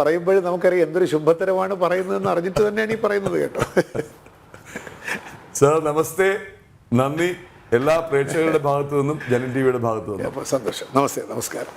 പറയുമ്പോഴും നമുക്കറിയാം എന്തൊരു ശുഭത്തരമാണ് പറയുന്നതെന്ന് അറിഞ്ഞിട്ട് തന്നെയാണ് ഈ പറയുന്നത് കേട്ടോ. സാർ നമസ്തേ, നന്ദി എല്ലാ പ്രേക്ഷകരുടെ ഭാഗത്തു നിന്നും ജനൻ ടിവിയുടെ ഭാഗത്തു നിന്നും. അപ്പോൾ സന്തോഷം. നമസ്തേ, നമസ്കാരം.